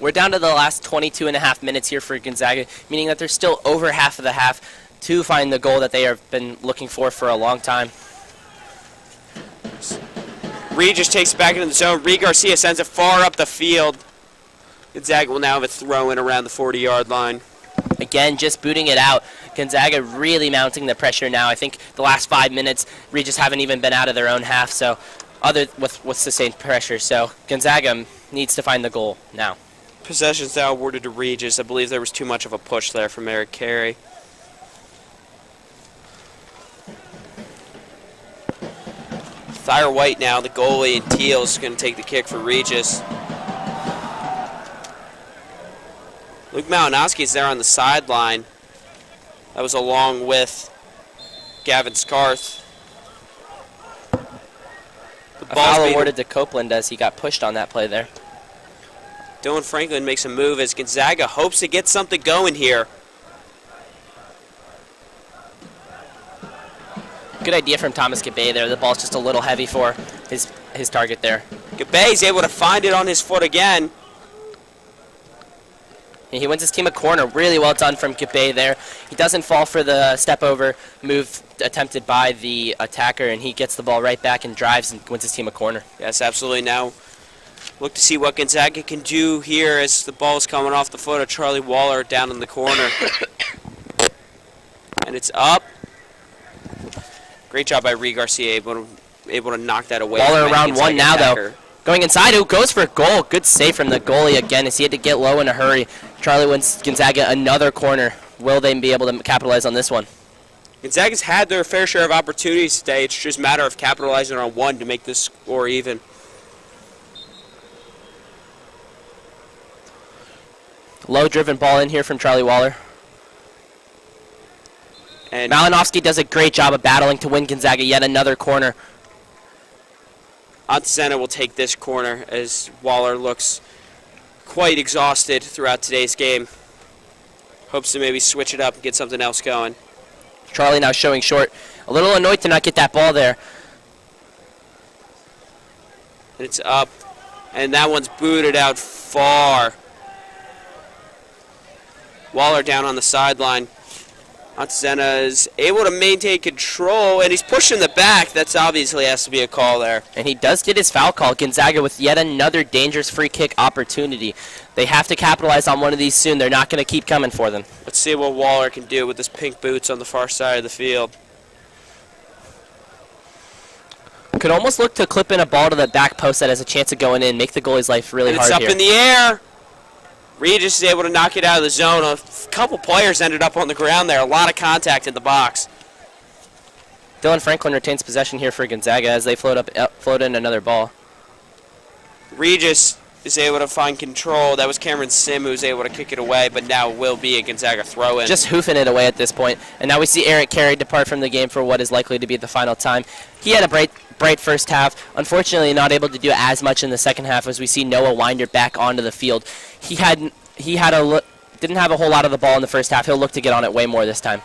Speaker 3: We're down to the last 22 and a half minutes here for Gonzaga, meaning that there's still over half of the half to find the goal that they have been looking for a long time.
Speaker 2: Regis takes it back into the zone. Reed Garcia sends it far up the field. Gonzaga will now have a throw in around the 40-yard line.
Speaker 3: Again, just booting it out. Gonzaga really mounting the pressure now. I think the last 5 minutes, Regis haven't even been out of their own half, so other with sustained pressure. So Gonzaga needs to find the goal now.
Speaker 2: Possession's now awarded to Regis. I believe there was too much of a push there from Eric Carey. Thyre White now, the goalie, and Teal is going to take the kick for Regis. Luke Malinowski is there on the sideline. That was along with Gavin Scarth.
Speaker 3: A foul awarded to Copeland as he got pushed on that play there.
Speaker 2: Dylan Franklin makes a move as Gonzaga hopes to get something going here.
Speaker 3: Good idea from Thomas Gabe there. The ball's just a little heavy for his target there.
Speaker 2: Gabe is able to find it on his foot again.
Speaker 3: And he wins his team a corner. Really well done from Gabe there. He doesn't fall for the step-over move attempted by the attacker, and he gets the ball right back and drives and wins his team a corner.
Speaker 2: Yes, absolutely. Now look to see what Gonzaga can do here as the ball is coming off the foot of Charlie Waller down in the corner. And it's up. Great job by Reed Garcia, able to knock that away.
Speaker 3: Waller around one now,
Speaker 2: attacker.
Speaker 3: though. Going inside, who goes for a goal. Good save from the goalie again as he had to get low in a hurry. Charlie wins Gonzaga another corner. Will they be able to capitalize on this one?
Speaker 2: Gonzaga's had their fair share of opportunities today. It's just a matter of capitalizing on one to make this score even.
Speaker 3: Low driven ball in here from Charlie Waller.
Speaker 2: And
Speaker 3: Malinowski does a great job of battling to win Gonzaga yet another corner.
Speaker 2: Antsena will take this corner as Waller looks quite exhausted throughout today's game. Hopes to maybe switch it up and get something else going.
Speaker 3: Charlie now showing short. A little annoyed to not get that ball there.
Speaker 2: And it's up. And that one's booted out far. Waller down on the sideline. Antsena is able to maintain control, and he's pushing the back. That's obviously has to be a call there.
Speaker 3: And he does get his foul call. Gonzaga with yet another dangerous free kick opportunity. They have to capitalize on one of these soon. They're not going to keep coming for them.
Speaker 2: Let's see what Waller can do with his pink boots on the far side of the field.
Speaker 3: Could almost look to clip in a ball to the back post that has a chance of going in, make the goalie's life really hard here.
Speaker 2: And it's up in the air. Regis is able to knock it out of the zone. A couple players ended up on the ground there. A lot of contact in the box.
Speaker 3: Dylan Franklin retains possession here for Gonzaga as they float in another ball.
Speaker 2: Regis is able to find control. That was Cameron Sim who was able to kick it away, but now will be a Gonzaga throw-in.
Speaker 3: Just hoofing it away at this point. And now we see Eric Carey depart from the game for what is likely to be the final time. He had a bright first half. Unfortunately, not able to do as much in the second half as we see Noah Winder back onto the field. Didn't have a whole lot of the ball in the first half. He'll look to get on it way more this time.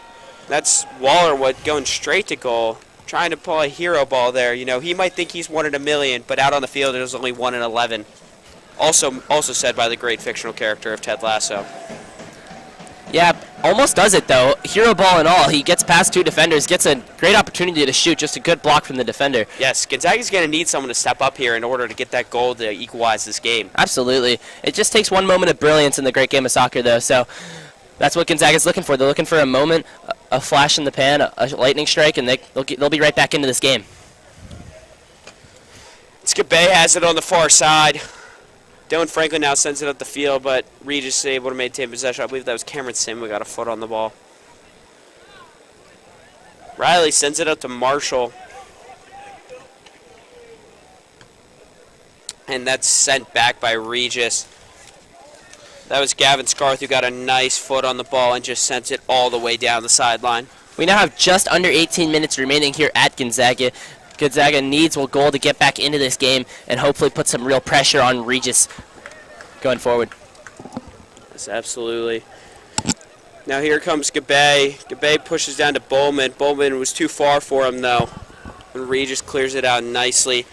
Speaker 2: That's Waller going straight to goal, trying to pull a hero ball there. You know, he might think he's 1 in a million, but out on the field it was only 1 in 11. Also said by the great fictional character of Ted Lasso.
Speaker 3: Yeah, almost does it though. Hero ball and all. He gets past 2 defenders, gets a great opportunity to shoot. Just a good block from the defender.
Speaker 2: Yes, Gonzaga's going to need someone to step up here in order to get that goal to equalize this game.
Speaker 3: Absolutely. It just takes one moment of brilliance in the great game of soccer though. So that's what Gonzaga's looking for. They're looking for a moment, a flash in the pan, a lightning strike, and they'll be right back into this game.
Speaker 2: Skabe has it on the far side. Dylan Franklin now sends it up the field, but Regis is able to maintain possession. I believe that was Cameron Sim who got a foot on the ball. Riley sends it up to Marshall. And that's sent back by Regis. That was Gavin Scarth who got a nice foot on the ball and just sent it all the way down the sideline.
Speaker 3: We now have just under 18 minutes remaining here at Gonzaga. Gonzaga needs a goal to get back into this game and hopefully put some real pressure on Regis going forward.
Speaker 2: Yes, absolutely. Now here comes Gabe. Gabe pushes down to Bowman. Bowman was too far for him, though. And Regis clears it out nicely.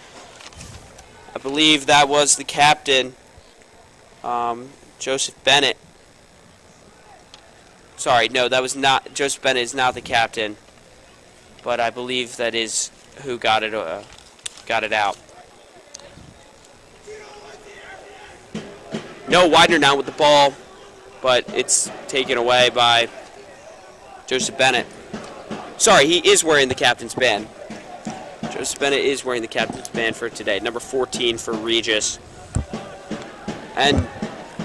Speaker 2: I believe that was the captain, Joseph Bennett. Sorry, no, that was not. Joseph Bennett is not the captain, but I believe that is who got it out. No, Widener now with the ball, but it's taken away by Joseph Bennett. Sorry, he is wearing the captain's band. Joseph Bennett is wearing the captain's band for today. Number 14 for Regis. And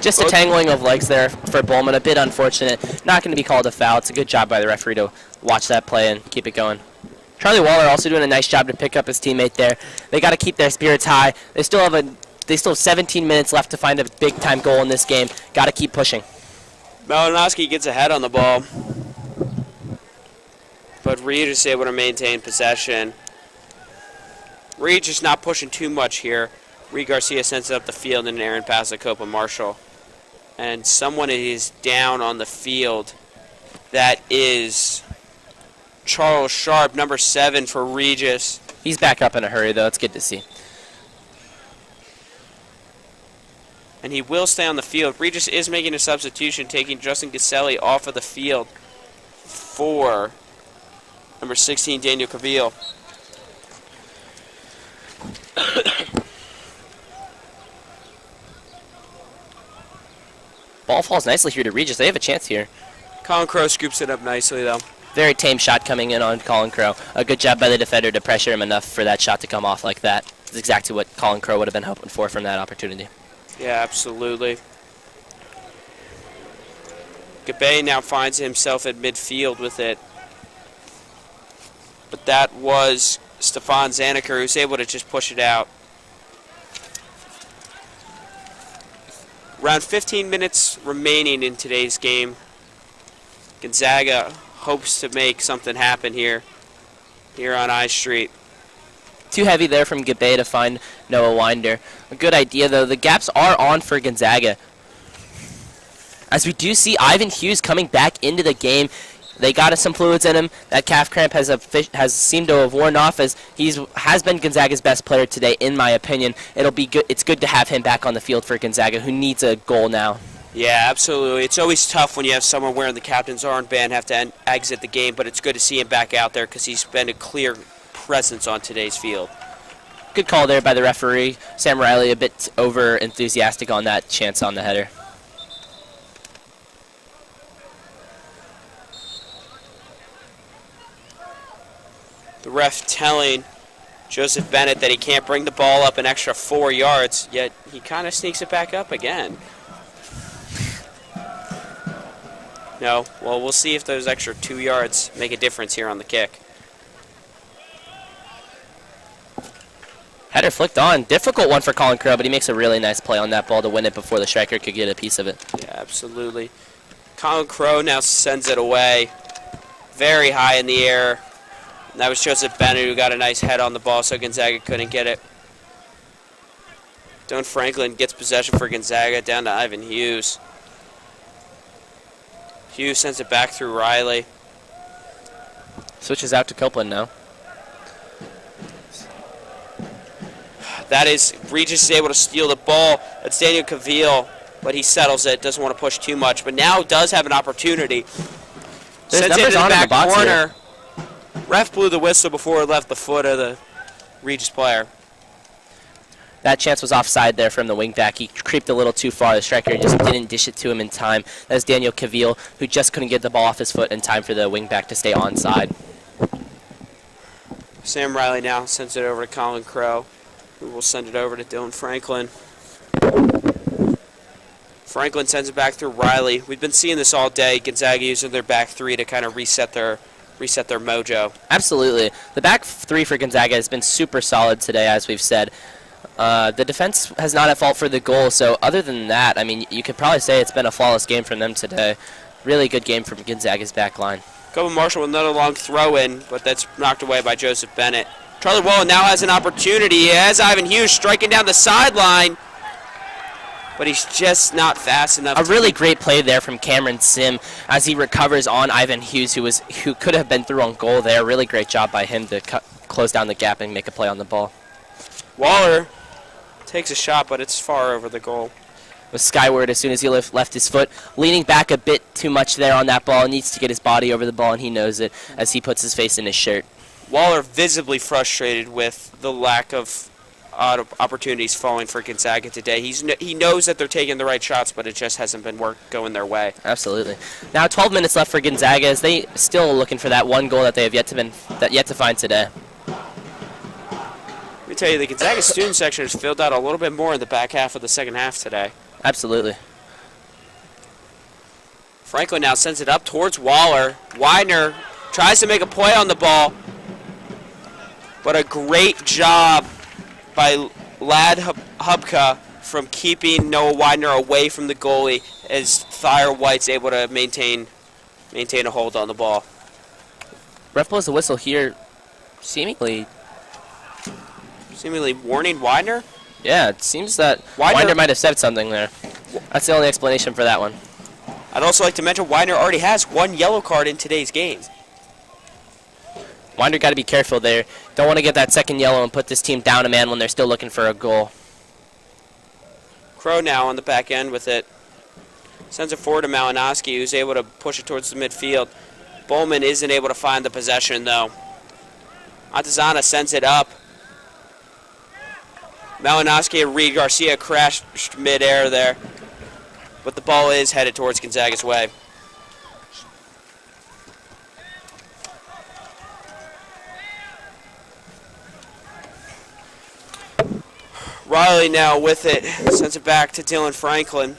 Speaker 3: just a tangling of legs there for Bowman, a bit unfortunate. Not going to be called a foul. It's a good job by the referee to watch that play and keep it going. Charlie Waller also doing a nice job to pick up his teammate there. They got to keep their spirits high. They still have 17 minutes left to find a big-time goal in this game. Got to keep pushing.
Speaker 2: Malinowski gets ahead on the ball, but Regis is able to maintain possession. Regis not pushing too much here. Reed Garcia sends it up the field in an errant pass to Copa Marshall. And someone is down on the field. That is Charles Sharp, number 7 for Regis.
Speaker 3: He's back up in a hurry, though. It's good to see.
Speaker 2: And he will stay on the field. Regis is making a substitution, taking Justin Gaselli off of the field for number 16, Daniel Cavill.
Speaker 3: Ball falls nicely here to Regis. They have a chance here.
Speaker 2: Colin Crow scoops it up nicely, though.
Speaker 3: Very tame shot coming in on Colin Crow. A good job by the defender to pressure him enough for that shot to come off like that. It's exactly what Colin Crow would have been hoping for from that opportunity.
Speaker 2: Yeah, absolutely. Gabay now finds himself at midfield with it. But that was Stefan Zaniker, who's able to just push it out. Around 15 minutes remaining in today's game. Gonzaga hopes to make something happen here on I Street.
Speaker 3: Too heavy there from Gabay to find Noah Winder. A good idea, though. The gaps are on for Gonzaga. As we do see Ivan Hughes coming back into the game. They got some fluids in him. That calf cramp has seemed to have worn off, as has been Gonzaga's best player today, in my opinion. It'll be good. It's good to have him back on the field for Gonzaga, who needs a goal now.
Speaker 2: Yeah, absolutely. It's always tough when you have someone wearing the captain's armband have to exit the game, but it's good to see him back out there because he's been a clear presence on today's field.
Speaker 3: Good call there by the referee. Sam Riley a bit over enthusiastic on that chance on the header.
Speaker 2: The ref telling Joseph Bennett that he can't bring the ball up an extra 4 yards, yet he kind of sneaks it back up again. No, well, we'll see if those extra 2 yards make a difference here on the kick.
Speaker 3: Header flicked on. Difficult one for Colin Crow, but he makes a really nice play on that ball to win it before the striker could get a piece of it.
Speaker 2: Yeah, absolutely. Colin Crow now sends it away very high in the air. And that was Joseph Bennett who got a nice head on the ball, so Gonzaga couldn't get it. Don Franklin gets possession for Gonzaga down to Ivan Hughes. Hughes sends it back through Riley.
Speaker 3: Switches out to Copeland now.
Speaker 2: That is, Regis is able to steal the ball. That's Daniel Cavill, but he settles it, doesn't want to push too much, but now does have an opportunity.
Speaker 3: There's
Speaker 2: Sends it
Speaker 3: numbers
Speaker 2: to the
Speaker 3: on in the
Speaker 2: back
Speaker 3: box
Speaker 2: corner.
Speaker 3: here.
Speaker 2: Ref blew the whistle before it left the foot of the Regis player.
Speaker 3: That chance was offside there from the wingback. He creeped a little too far. The striker just didn't dish it to him in time. That's Daniel Cavill, who just couldn't get the ball off his foot in time for the wingback to stay onside.
Speaker 2: Sam Riley now sends it over to Colin Crow, who will send it over to Dylan Franklin. Franklin sends it back through Riley. We've been seeing this all day. Gonzaga using their back three to kind of reset their mojo.
Speaker 3: Absolutely. The back three for Gonzaga has been super solid today, as we've said. The defense has not at fault for the goal, so other than that, I mean, you could probably say it's been a flawless game from them today. Really good game from Gonzaga's back line.
Speaker 2: Coben Marshall with another long throw in, but that's knocked away by Joseph Bennett. Charlie Wallen now has an opportunity. He has Ivan Hughes striking down the sideline, but he's just not fast enough.
Speaker 3: A really great play there from Cameron Sim as he recovers on Ivan Hughes, who could have been through on goal there. Really great job by him to close down the gap and make a play on the ball.
Speaker 2: Waller takes a shot, but it's far over the goal.
Speaker 3: was skyward as soon as he left his foot. Leaning back a bit too much there on that ball. Needs to get his body over the ball, and he knows it as he puts his face in his shirt.
Speaker 2: Waller visibly frustrated with the lack of opportunities falling for Gonzaga today. He knows that they're taking the right shots, but it just hasn't been going their way.
Speaker 3: Absolutely. Now 12 minutes left for Gonzaga as they still looking for that one goal that they have yet to find today.
Speaker 2: Let me tell you, the Gonzaga student section has filled out a little bit more in the back half of the second half today.
Speaker 3: Absolutely.
Speaker 2: Franklin now sends it up towards Waller. Widener tries to make a play on the ball, but a great job by Lad Hubka from keeping Noah Widener away from the goalie as Thayer White's able to maintain a hold on the ball.
Speaker 3: Ref blows the whistle here, seemingly
Speaker 2: warning Widener?
Speaker 3: Yeah, it seems that Widener might have said something there. That's the only explanation for that one.
Speaker 2: I'd also like to mention Widener already has one yellow card in today's game.
Speaker 3: Winder got to be careful there. Don't want to get that second yellow and put this team down a man when they're still looking for a goal.
Speaker 2: Crow now on the back end with it. Sends it forward to Malinowski, who's able to push it towards the midfield. Bowman isn't able to find the possession, though. Antizana sends it up. Malinowski and Reed Garcia crashed midair there, but the ball is headed towards Gonzaga's way. Riley now with it, sends it back to Dylan Franklin.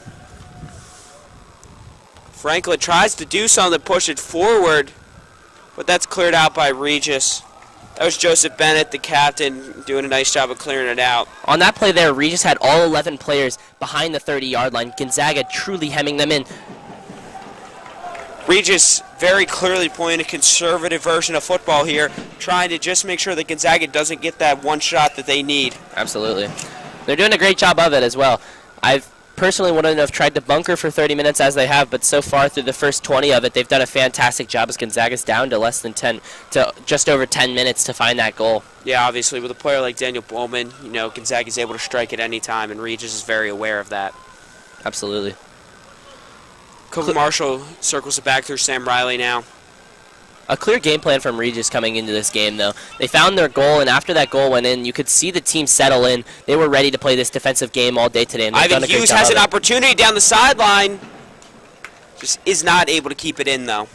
Speaker 2: Franklin tries to do something to push it forward, but that's cleared out by Regis. That was Joseph Bennett, the captain, doing a nice job of clearing it out.
Speaker 3: On that play there, Regis had all 11 players behind the 30-yard line. Gonzaga truly hemming them in.
Speaker 2: Regis very clearly playing a conservative version of football here, trying to just make sure that Gonzaga doesn't get that one shot that they need.
Speaker 3: Absolutely. They're doing a great job of it as well. I personally wouldn't have tried to bunker for 30 minutes as they have, but so far through the first 20 of it, they've done a fantastic job as Gonzaga's down to less than 10, to just over 10 minutes to find that goal.
Speaker 2: Yeah, obviously with a player like Daniel Bowman, Gonzaga's able to strike at any time, and Regis is very aware of that.
Speaker 3: Absolutely.
Speaker 2: Coach Marshall circles it back through Sam Riley now.
Speaker 3: A clear game plan from Regis coming into this game, though. They found their goal, and after that goal went in, you could see the team settle in. They were ready to play this defensive game all day today. And
Speaker 2: Ivan Hughes has an opportunity down the sideline. Just is not able to keep it in, though.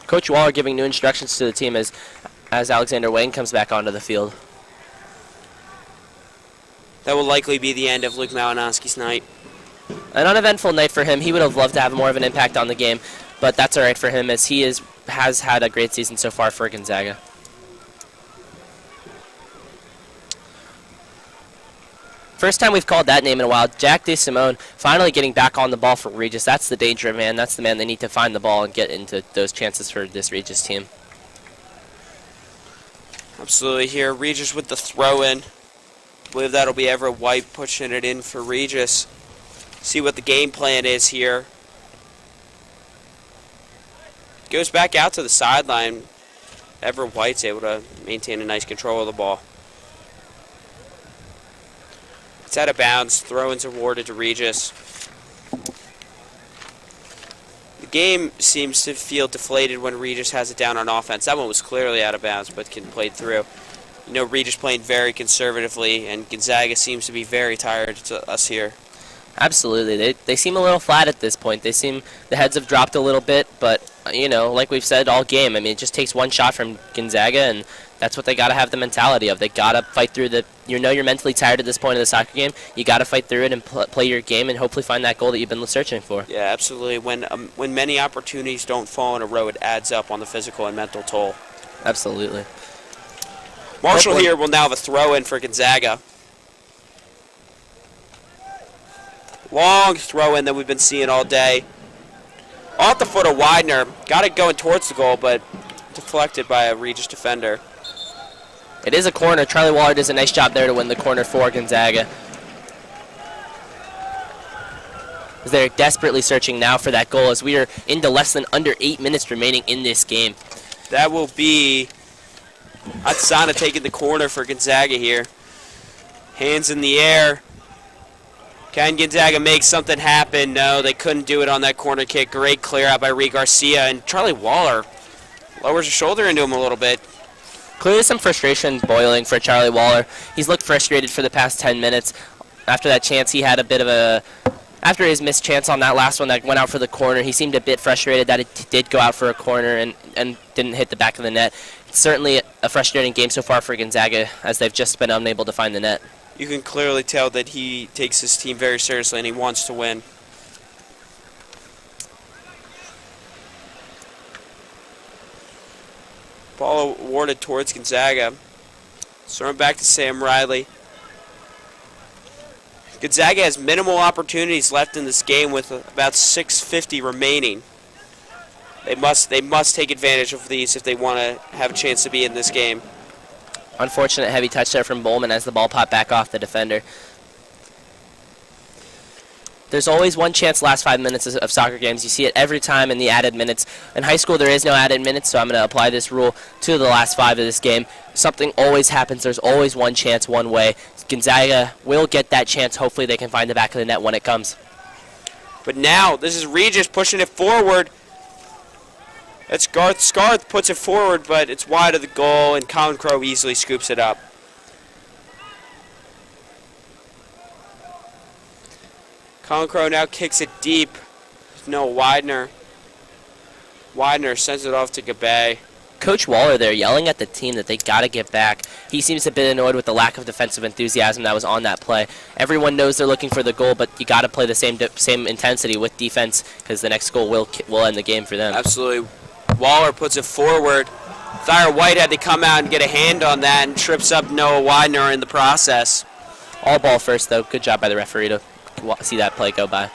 Speaker 3: Coach Waller giving new instructions to the team as Alexander Wayne comes back onto the field.
Speaker 2: That will likely be the end of Luke Malinowski's night.
Speaker 3: An uneventful night for him. He would have loved to have more of an impact on the game, but that's all right for him as he has had a great season so far for Gonzaga. First time we've called that name in a while. Jack DeSimone finally getting back on the ball for Regis. That's the danger man. That's the man they need to find the ball and get into those chances for this Regis team.
Speaker 2: Absolutely here. Regis with the throw-in. I believe that'll be Everett White pushing it in for Regis. See what the game plan is here. Goes back out to the sideline. Everett White's able to maintain a nice control of the ball. It's out of bounds. Throw-ins awarded to Regis. The game seems to feel deflated when Regis has it down on offense. That one was clearly out of bounds, but played through. Regis playing very conservatively, and Gonzaga seems to be very tired to us here.
Speaker 3: Absolutely. They seem a little flat at this point. They seem the heads have dropped a little bit, but, like we've said all game, it just takes one shot from Gonzaga, and that's what they got to have the mentality of. They got to fight through you're mentally tired at this point of the soccer game. You got to fight through it and play your game and hopefully find that goal that you've been searching for.
Speaker 2: Yeah, absolutely. When many opportunities don't fall in a row, it adds up on the physical and mental toll.
Speaker 3: Absolutely.
Speaker 2: Marshall here will now have a throw-in for Gonzaga. Long throw-in that we've been seeing all day. Off the foot of Widener. Got it going towards the goal, but deflected by a Regis defender.
Speaker 3: It is a corner. Charlie Waller does a nice job there to win the corner for Gonzaga. They're desperately searching now for that goal as we are into under 8 minutes remaining in this game.
Speaker 2: That will be Atsana taking the corner for Gonzaga here. Hands in the air. Can Gonzaga make something happen? No, they couldn't do it on that corner kick. Great clear out by Reed Garcia. And Charlie Waller lowers his shoulder into him a little bit.
Speaker 3: Clearly some frustration boiling for Charlie Waller. He's looked frustrated for the past 10 minutes. After that chance, he had a bit of a... After his missed chance on that last one that went out for the corner, he seemed a bit frustrated that it did go out for a corner and didn't hit the back of the net. It's certainly a frustrating game so far for Gonzaga, as they've just been unable to find the net.
Speaker 2: You can clearly tell that he takes his team very seriously and he wants to win. Ball awarded towards Gonzaga. Thrown back to Sam Riley. Gonzaga has minimal opportunities left in this game with about 6:50 remaining. They must take advantage of these if they want to have a chance to be in this game.
Speaker 3: Unfortunate heavy touch there from Bowman as the ball popped back off the defender. There's always one chance last 5 minutes of soccer games. You see it every time in the added minutes. In high school, there is no added minutes, so I'm going to apply this rule to the last 5 of this game. Something always happens. There's always one chance one way. Gonzaga will get that chance. Hopefully they can find the back of the net when it comes.
Speaker 2: But now, this is Regis pushing it forward. That's Garth. Scarth puts it forward, but it's wide of the goal, and Colin Crow easily scoops it up. Colin Crow now kicks it deep. No, Widener. Widener sends it off to Gabay.
Speaker 3: Coach Waller there yelling at the team that they got to get back. He seems a bit annoyed with the lack of defensive enthusiasm that was on that play. Everyone knows they're looking for the goal, but you got to play the same intensity with defense because the next goal will end the game for them.
Speaker 2: Absolutely. Waller puts it forward. Thyra White had to come out and get a hand on that and trips up Noah Widener in the process.
Speaker 3: All ball first, though. Good job by the referee to see that play go by.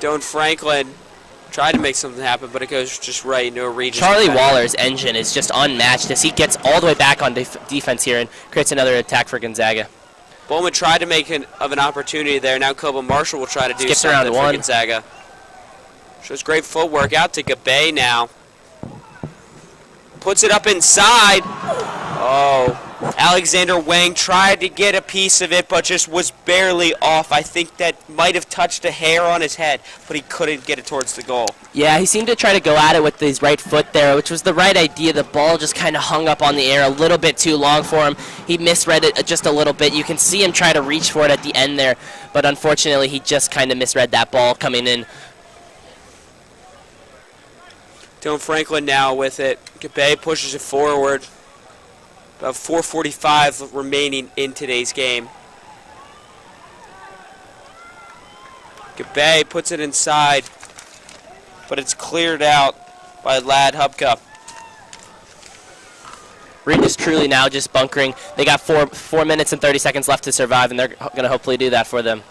Speaker 2: Doan Franklin tried to make something happen, but it goes just right into a Regis.
Speaker 3: Charlie Waller's engine is just unmatched as he gets all the way back on defense here and creates another attack for Gonzaga.
Speaker 2: Bowman tried to make an opportunity there. Now Coben Marshall will try to do
Speaker 3: Skips
Speaker 2: something
Speaker 3: around
Speaker 2: for
Speaker 3: one.
Speaker 2: Gonzaga. Shows great footwork out to Gabay now. Puts it up inside. Oh. Alexander Wang tried to get a piece of it, but just was barely off. I think that might have touched a hair on his head, but he couldn't get it towards the goal.
Speaker 3: Yeah, he seemed to try to go at it with his right foot there, which was the right idea. The ball just kind of hung up on the air a little bit too long for him. He misread it just a little bit. You can see him try to reach for it at the end there, but unfortunately he just kind of misread that ball coming in.
Speaker 2: Dylan Franklin now with it. Gabay pushes it forward. About 4:45 remaining in today's game. Gabay puts it inside, but it's cleared out by Lad Hubka.
Speaker 3: Regis truly now just bunkering. They got 4 minutes and 30 seconds left to survive, and they're going to hopefully do that for them.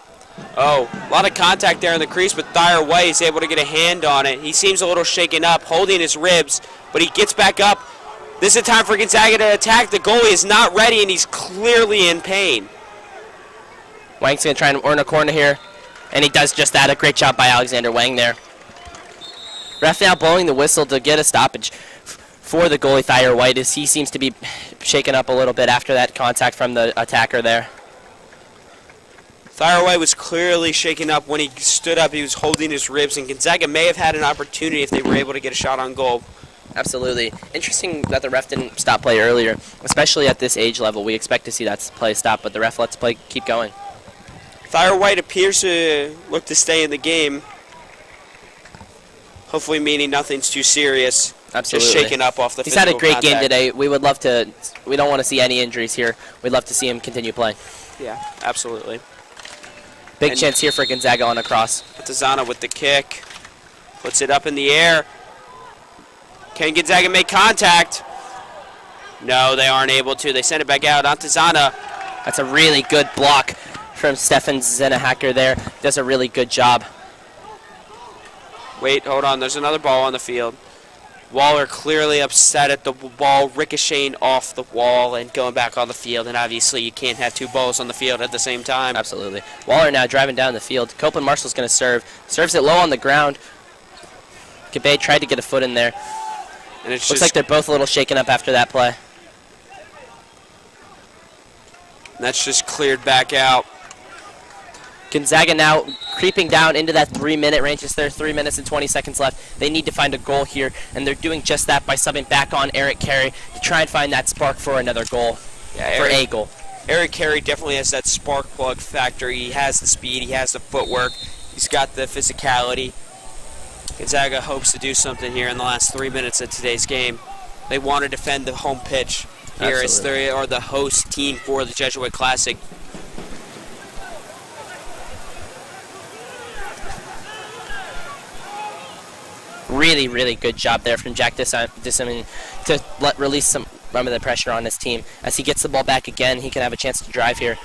Speaker 2: Oh, a lot of contact there in the crease, but Thyra White is able to get a hand on it. He seems a little shaken up, holding his ribs, but he gets back up. This is a time for Gonzaga to attack. The goalie is not ready, and he's clearly in pain.
Speaker 3: Wang's going to try and earn a corner here, and he does just that. A great job by Alexander Wang there. Ref now blowing the whistle to get a stoppage for the goalie, Thyra White, as he seems to be shaken up a little bit after that contact from the attacker there.
Speaker 2: Thyra White was clearly shaken up. When he stood up, he was holding his ribs, and Gonzaga may have had an opportunity if they were able to get a shot on goal.
Speaker 3: Absolutely. Interesting that the ref didn't stop play earlier, especially at this age level. We expect to see that play stop, but the ref lets play keep going.
Speaker 2: Thyra White appears to look to stay in the game, hopefully meaning nothing's too serious.
Speaker 3: Absolutely.
Speaker 2: Just shaken up off the
Speaker 3: physical
Speaker 2: physical
Speaker 3: He's had a great
Speaker 2: contact.
Speaker 3: game today. We would love to, we don't want to see any injuries here. We'd love to see him continue playing.
Speaker 2: Yeah, absolutely.
Speaker 3: Big
Speaker 2: And
Speaker 3: chance here for Gonzaga on a cross.
Speaker 2: Tizana with the kick. Puts it up in the air. Can Gonzaga make contact? No, they aren't able to. They send it back out. Antizana.
Speaker 3: That's a really good block from Stefan Zenahacker there. Does a really good job.
Speaker 2: Wait, hold on. There's another ball on the field. Waller clearly upset at the ball ricocheting off the wall and going back on the field. And obviously you can't have two balls on the field at the same time.
Speaker 3: Absolutely. Waller now driving down the field. Copeland Marshall's going to serve. Serves it low on the ground. Gabay tried to get a foot in there.
Speaker 2: And it's
Speaker 3: Looks
Speaker 2: just
Speaker 3: like they're both a little shaken up after that play.
Speaker 2: that's just cleared back out.
Speaker 3: Gonzaga now creeping down into that 3-minute range. It's there 3 minutes and 20 seconds left. They need to find a goal here, and they're doing just that by subbing back on Eric Carey to try and find that spark for another goal, for a goal.
Speaker 2: Eric Carey definitely has that spark plug factor. He has the speed, he has the footwork, he's got the physicality. Gonzaga hopes to do something here in the last 3 minutes of today's game. They want to defend the home pitch here as they are the host team for the Jesuit Classic.
Speaker 3: Really, really good job there from Jack Dissaman to release some of the pressure on his team. As he gets the ball back again, he can have a chance to drive here.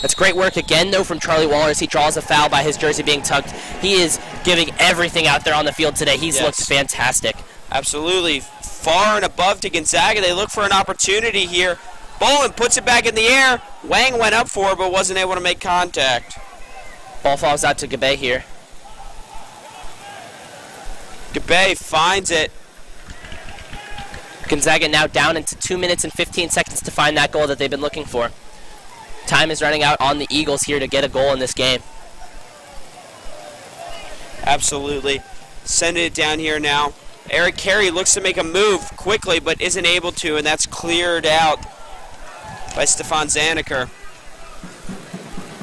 Speaker 3: That's great work again, though, from Charlie Waller as he draws a foul by his jersey being tugged. He is giving everything out there on the field today. He's looked fantastic.
Speaker 2: Absolutely. Far and above to Gonzaga. They look for an opportunity here. Bowman puts it back in the air. Wang went up for it, but wasn't able to make contact.
Speaker 3: Ball falls out to Gabe here.
Speaker 2: Gabe finds it.
Speaker 3: Gonzaga now down into 2 minutes and 15 seconds to find that goal that they've been looking for. Time is running out on the Eagles here to get a goal in this game.
Speaker 2: Absolutely. Sending it down here now. Eric Carey looks to make a move quickly, but isn't able to, and that's cleared out by Stefan Zaniker.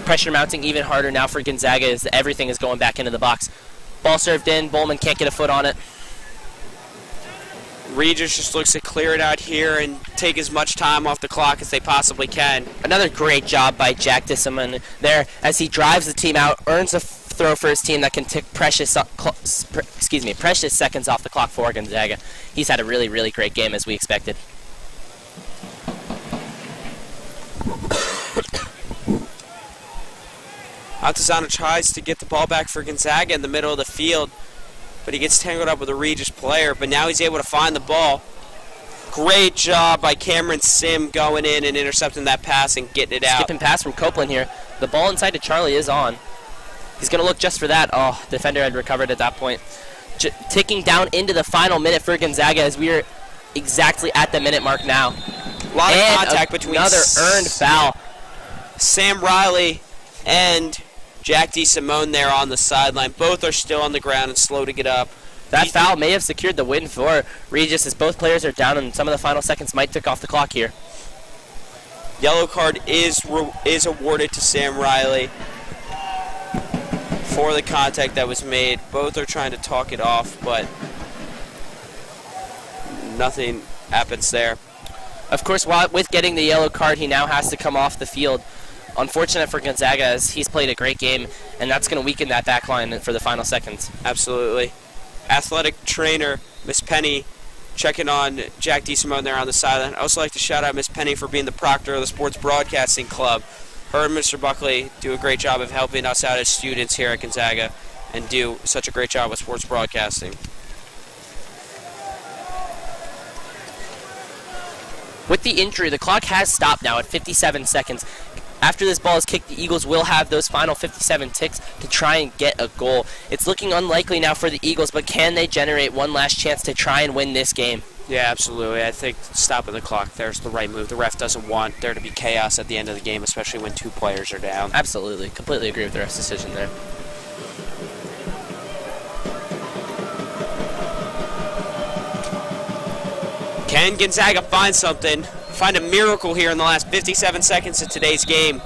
Speaker 3: Pressure mounting even harder now for Gonzaga as everything is going back into the box. Ball served in. Bowman can't get a foot on it.
Speaker 2: Regis just looks to clear it out here and take as much time off the clock as they possibly can.
Speaker 3: Another great job by Jack Dissaman there as he drives the team out, earns a throw for his team that can tick precious seconds off the clock for Gonzaga. He's had a really, really great game as we expected.
Speaker 2: Altazano tries to get the ball back for Gonzaga in the middle of the field, but he gets tangled up with a Regis player, but now he's able to find the ball. Great job by Cameron Sim going in and intercepting that pass and getting it out.
Speaker 3: Skipping pass from Copeland here. The ball inside to Charlie is on. He's going to look just for that. Oh, defender had recovered at that point. Ticking down into the final minute for Gonzaga as we are exactly at the minute mark now.
Speaker 2: A lot of contact between
Speaker 3: another earned foul.
Speaker 2: Sam Riley and Jack DeSimone there on the sideline. Both are still on the ground and slow to get up.
Speaker 3: That foul may have secured the win for Regis as both players are down and some of the final seconds might tick off the clock here.
Speaker 2: Yellow card is awarded to Sam Riley for the contact that was made. Both are trying to talk it off, but nothing happens there.
Speaker 3: Of course, with getting the yellow card, he now has to come off the field. Unfortunate for Gonzaga as he's played a great game, and that's going to weaken that back line for the final seconds.
Speaker 2: Absolutely. Athletic trainer Miss Penny checking on Jack DeSimone there on the sideline. I'd also like to shout out Miss Penny for being the proctor of the Sports Broadcasting Club. Her and Mr. Buckley do a great job of helping us out as students here at Gonzaga and do such a great job with sports broadcasting.
Speaker 3: With the injury, the clock has stopped now at 57 seconds. After this ball is kicked, the Eagles will have those final 57 ticks to try and get a goal. It's looking unlikely now for the Eagles, but can they generate one last chance to try and win this game?
Speaker 2: Yeah, absolutely. I think stopping the clock there's the right move. The ref doesn't want there to be chaos at the end of the game, especially when two players are down.
Speaker 3: Absolutely. Completely agree with the ref's decision there.
Speaker 2: Can Gonzaga find something? Find a miracle here in the last 57 seconds of today's game.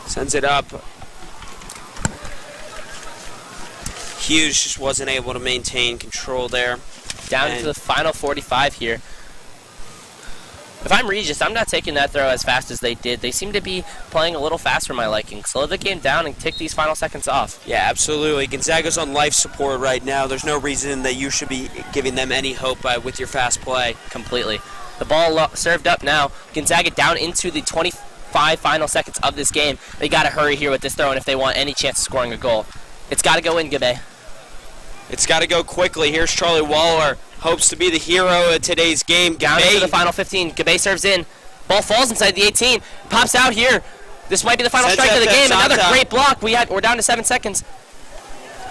Speaker 2: Sends it up. Hughes just wasn't able to maintain control there.
Speaker 3: Down to the final 45 here. If I'm Regis, I'm not taking that throw as fast as they did. They seem to be playing a little fast for my liking. Slow the game down and tick these final seconds off.
Speaker 2: Yeah, absolutely. Gonzaga's on life support right now. There's no reason that you should be giving them any hope with your fast play.
Speaker 3: Completely. The ball served up now. Gonzaga down into the 25 final seconds of this game. They got to hurry here with this throw, and if they want any chance of scoring a goal. It's got to go in, Gabe.
Speaker 2: It's got to go quickly. Here's Charlie Waller. Hopes to be the hero of today's game.
Speaker 3: Down to the final 15. Gabe serves in. Ball falls inside the 18. Pops out here. This might be the final strike of the game. Another great block. We're down to 7 seconds.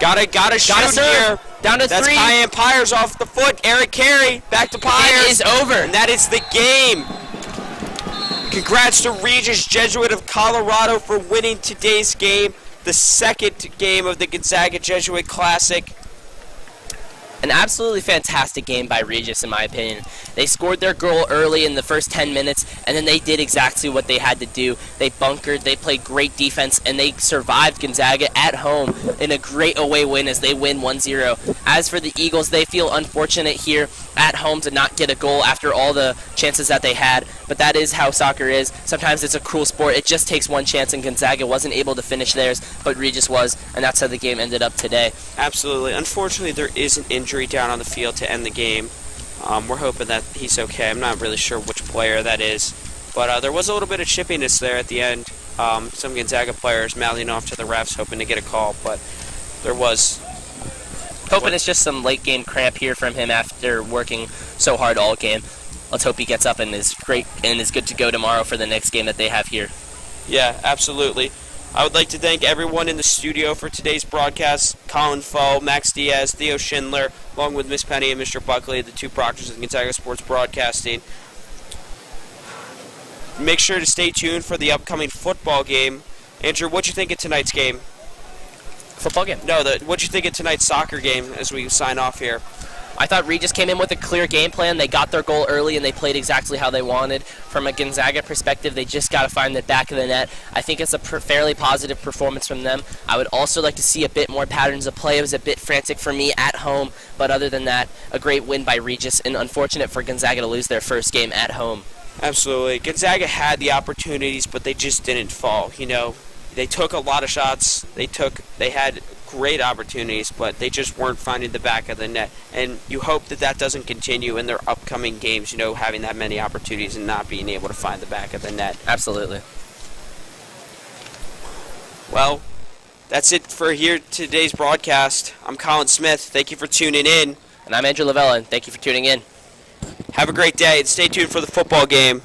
Speaker 2: Gotta shoot here.
Speaker 3: Down to 3.
Speaker 2: That's Cayenne Pyres off the foot. Eric Carey back to Pyres.
Speaker 3: It is over.
Speaker 2: And that is the game. Congrats to Regis Jesuit of Colorado for winning today's game, the second game of the Gonzaga Jesuit Classic.
Speaker 3: An absolutely fantastic game by Regis, in my opinion. They scored their goal early in the first 10 minutes, and then they did exactly what they had to do. They bunkered, they played great defense, and they survived Gonzaga at home in a great away win as they win 1-0. As for the Eagles, they feel unfortunate here at home to not get a goal after all the chances that they had, but that is how soccer is. Sometimes it's a cruel sport. It just takes one chance, and Gonzaga wasn't able to finish theirs, but Regis was, and that's how the game ended up today.
Speaker 2: Absolutely. Unfortunately, there is an injury down on the field to end the game. We're hoping that he's okay. I'm not really sure which player that is, but there was a little bit of chippiness there at the end. Some Gonzaga players mouthing off to the refs, hoping to get a call, but there was.
Speaker 3: Hoping it's just some late game cramp here from him after working so hard all game. Let's hope he gets up and is great and is good to go tomorrow for the next game that they have here.
Speaker 2: Yeah, absolutely. I would like to thank everyone in the studio for today's broadcast. Colin Foe, Max Diaz, Theo Schindler, along with Miss Penny and Mr. Buckley, the two proctors of Gonzaga Sports Broadcasting. Make sure to stay tuned for the upcoming football game. Andrew, what'd you think of tonight's game?
Speaker 3: Football game?
Speaker 2: No, what'd you think of tonight's soccer game as we sign off here?
Speaker 3: I thought Regis came in with a clear game plan. They got their goal early, and they played exactly how they wanted. From a Gonzaga perspective, they just got to find the back of the net. I think it's a fairly positive performance from them. I would also like to see a bit more patterns of play. It was a bit frantic for me at home, but other than that, a great win by Regis, and unfortunate for Gonzaga to lose their first game at home.
Speaker 2: Absolutely. Gonzaga had the opportunities, but they just didn't fall. You know, they took a lot of shots. They had great opportunities, but they just weren't finding the back of the net. And you hope that that doesn't continue in their upcoming games, you know, having that many opportunities and not being able to find the back of the net.
Speaker 3: Absolutely.
Speaker 2: Well, that's it for today's broadcast. I'm Colin Smith. Thank you for tuning in.
Speaker 3: And I'm Andrew Lavella, and thank you for tuning in.
Speaker 2: Have a great day, and stay tuned for the football game.